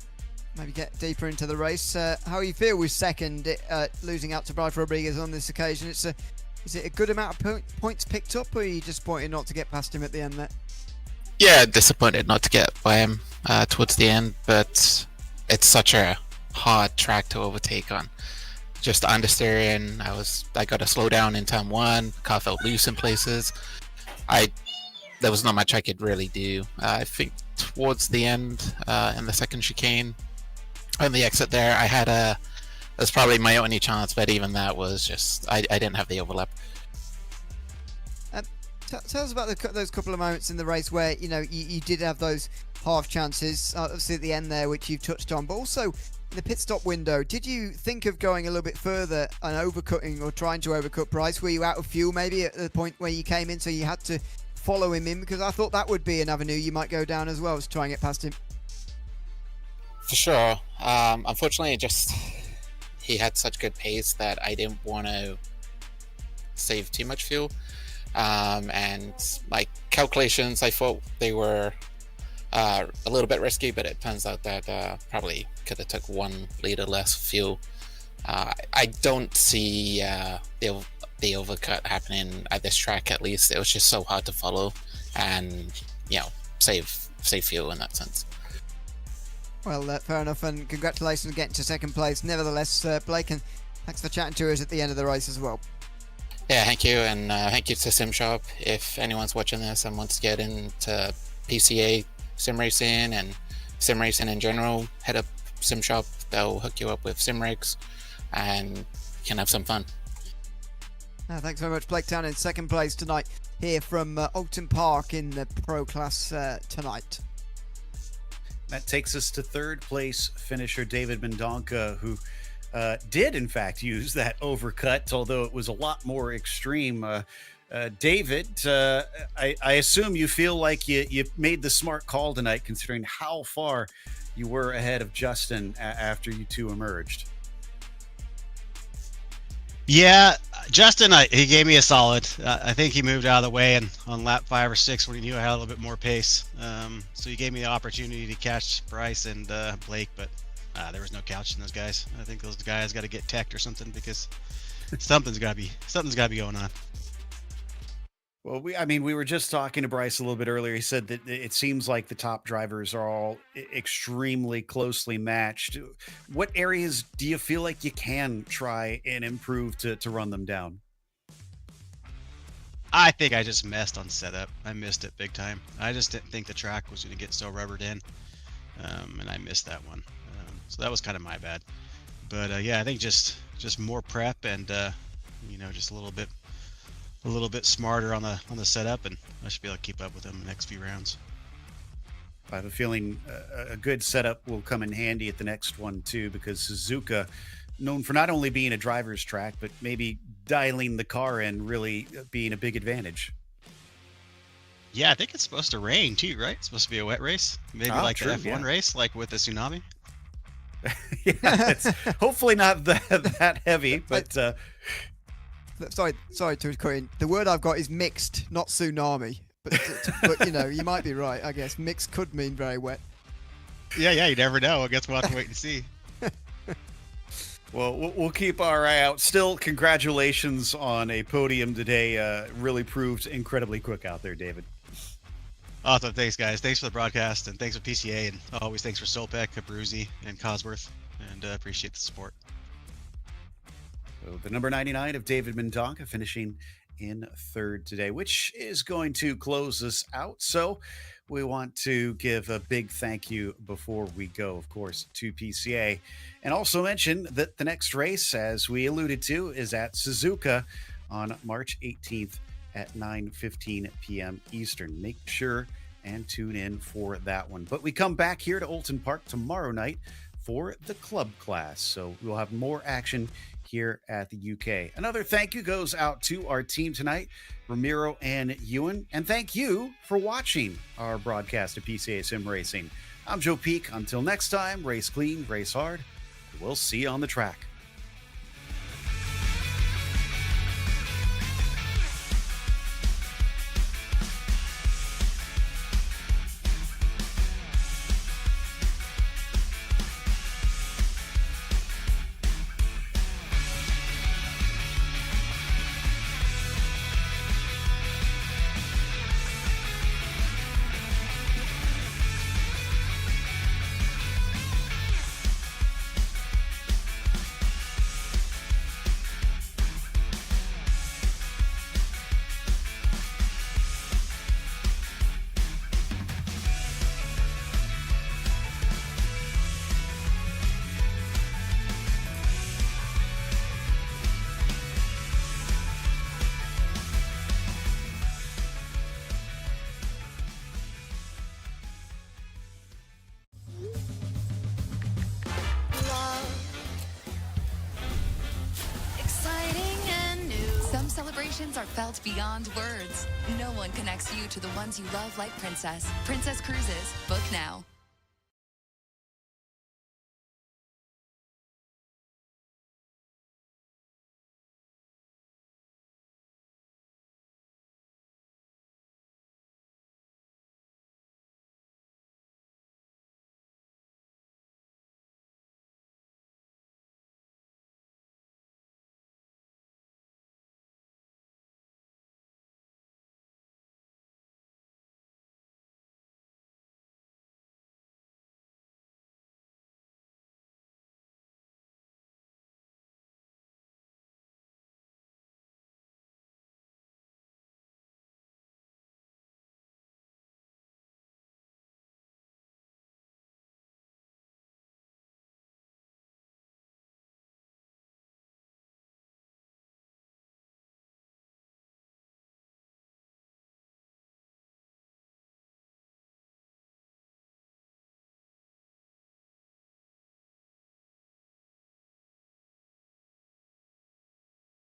C: maybe get deeper into the race, how you feel with second, losing out to Bryce Rodriguez on this occasion. Is it a good amount of points picked up, or are you disappointed not to get past him at the end there?
E: Yeah, disappointed not to get by him towards the end, but it's such a hard track to overtake on. Just understeering, I got to slow down in turn 1. Car felt loose in places. There was not much I could really do. I think towards the end, in the second chicane, on the exit there, that's probably my only chance, but even that was just, I didn't have the overlap.
C: Tell us about those couple of moments in the race where you did have those half chances, obviously at the end there, which you've touched on, but also in the pit stop window. Did you think of going a little bit further and overcutting or trying to overcut Bryce? Were you out of fuel maybe at the point where you came in, so you had to follow him in? Because I thought that would be an avenue you might go down as well, as try and get past him.
E: For sure. Unfortunately, he had such good pace that I didn't want to save too much fuel. And my calculations, I thought they were a little bit risky, but it turns out that probably could have took 1 liter less fuel. I don't see the overcut happening at this track. At least it was just so hard to follow, and save fuel in that sense.
C: Well, fair enough, and congratulations on getting to second place. Nevertheless, Blake, and thanks for chatting to us at the end of the race as well.
E: Yeah, thank you, and thank you to SimShop. If anyone's watching this and wants to get into PCA sim racing and sim racing in general, head up SimShop. They'll hook you up with sim rigs, and you can have some fun.
C: Thanks very much, Blake Town, in second place tonight here from Oulton Park in the Pro Class tonight.
B: That takes us to third place finisher David Mendonca, who did in fact use that overcut, although it was a lot more extreme. David, I assume you feel like you made the smart call tonight, considering how far you were ahead of Justin after you two emerged.
F: Yeah, Justin, he gave me a solid. I think he moved out of the way and on lap 5 or 6 when he knew I had a little bit more pace. So he gave me the opportunity to catch Bryce and Blake, but there was no couching those guys. I think those guys got to get teched or something, because something's got to be going on.
B: Well, we were just talking to Bryce a little bit earlier. He said that it seems like the top drivers are all extremely closely matched. What areas do you feel like you can try and improve to run them down?
F: I think I just messed on setup. I missed it big time. I just didn't think the track was going to get so rubbered in, and I missed that one. So that was kind of my bad. But yeah, I think just more prep and just a little bit smarter on the setup, and I should be able to keep up with them in the next few rounds.
B: I have a feeling a good setup will come in handy at the next one too, because Suzuka, known for not only being a driver's track, but maybe dialing the car in really being a big advantage.
F: Yeah, I think it's supposed to rain too, right? It's supposed to be a wet race, maybe like
B: true,
F: the F1 race, like with the tsunami.
B: Yeah, it's hopefully not that heavy, but
C: Sorry to cut in. The word I've got is mixed, not tsunami. But you might be right. I guess mixed could mean very wet.
F: Yeah, you never know. I guess we'll have to wait and see.
B: Well, we'll keep our eye out. Still, congratulations on a podium today. Really proved incredibly quick out there, David.
F: Awesome. Thanks, guys. Thanks for the broadcast, and thanks for PCA, and always thanks for Solpec, Abruzzi, and Cosworth, and appreciate the support.
B: So the number 99 of David Mendonca finishing in third today, which is going to close us out. So we want to give a big thank you before we go, of course, to PCA, and also mention that the next race, as we alluded to, is at Suzuka on March 18th at 9:15 p.m. Eastern. Make sure and tune in for that one. But we come back here to Oulton Park tomorrow night for the club class, so we'll have more action here at the UK. Another thank you goes out to our team tonight, Ramiro and Ewan, and thank you for watching our broadcast of PCA Sim Racing. I'm Joe Peak. Until next time, race clean, race hard. We'll see you on the track.
A: are felt beyond words. No one connects you to the ones you love like Princess. Princess Cruises. Book now.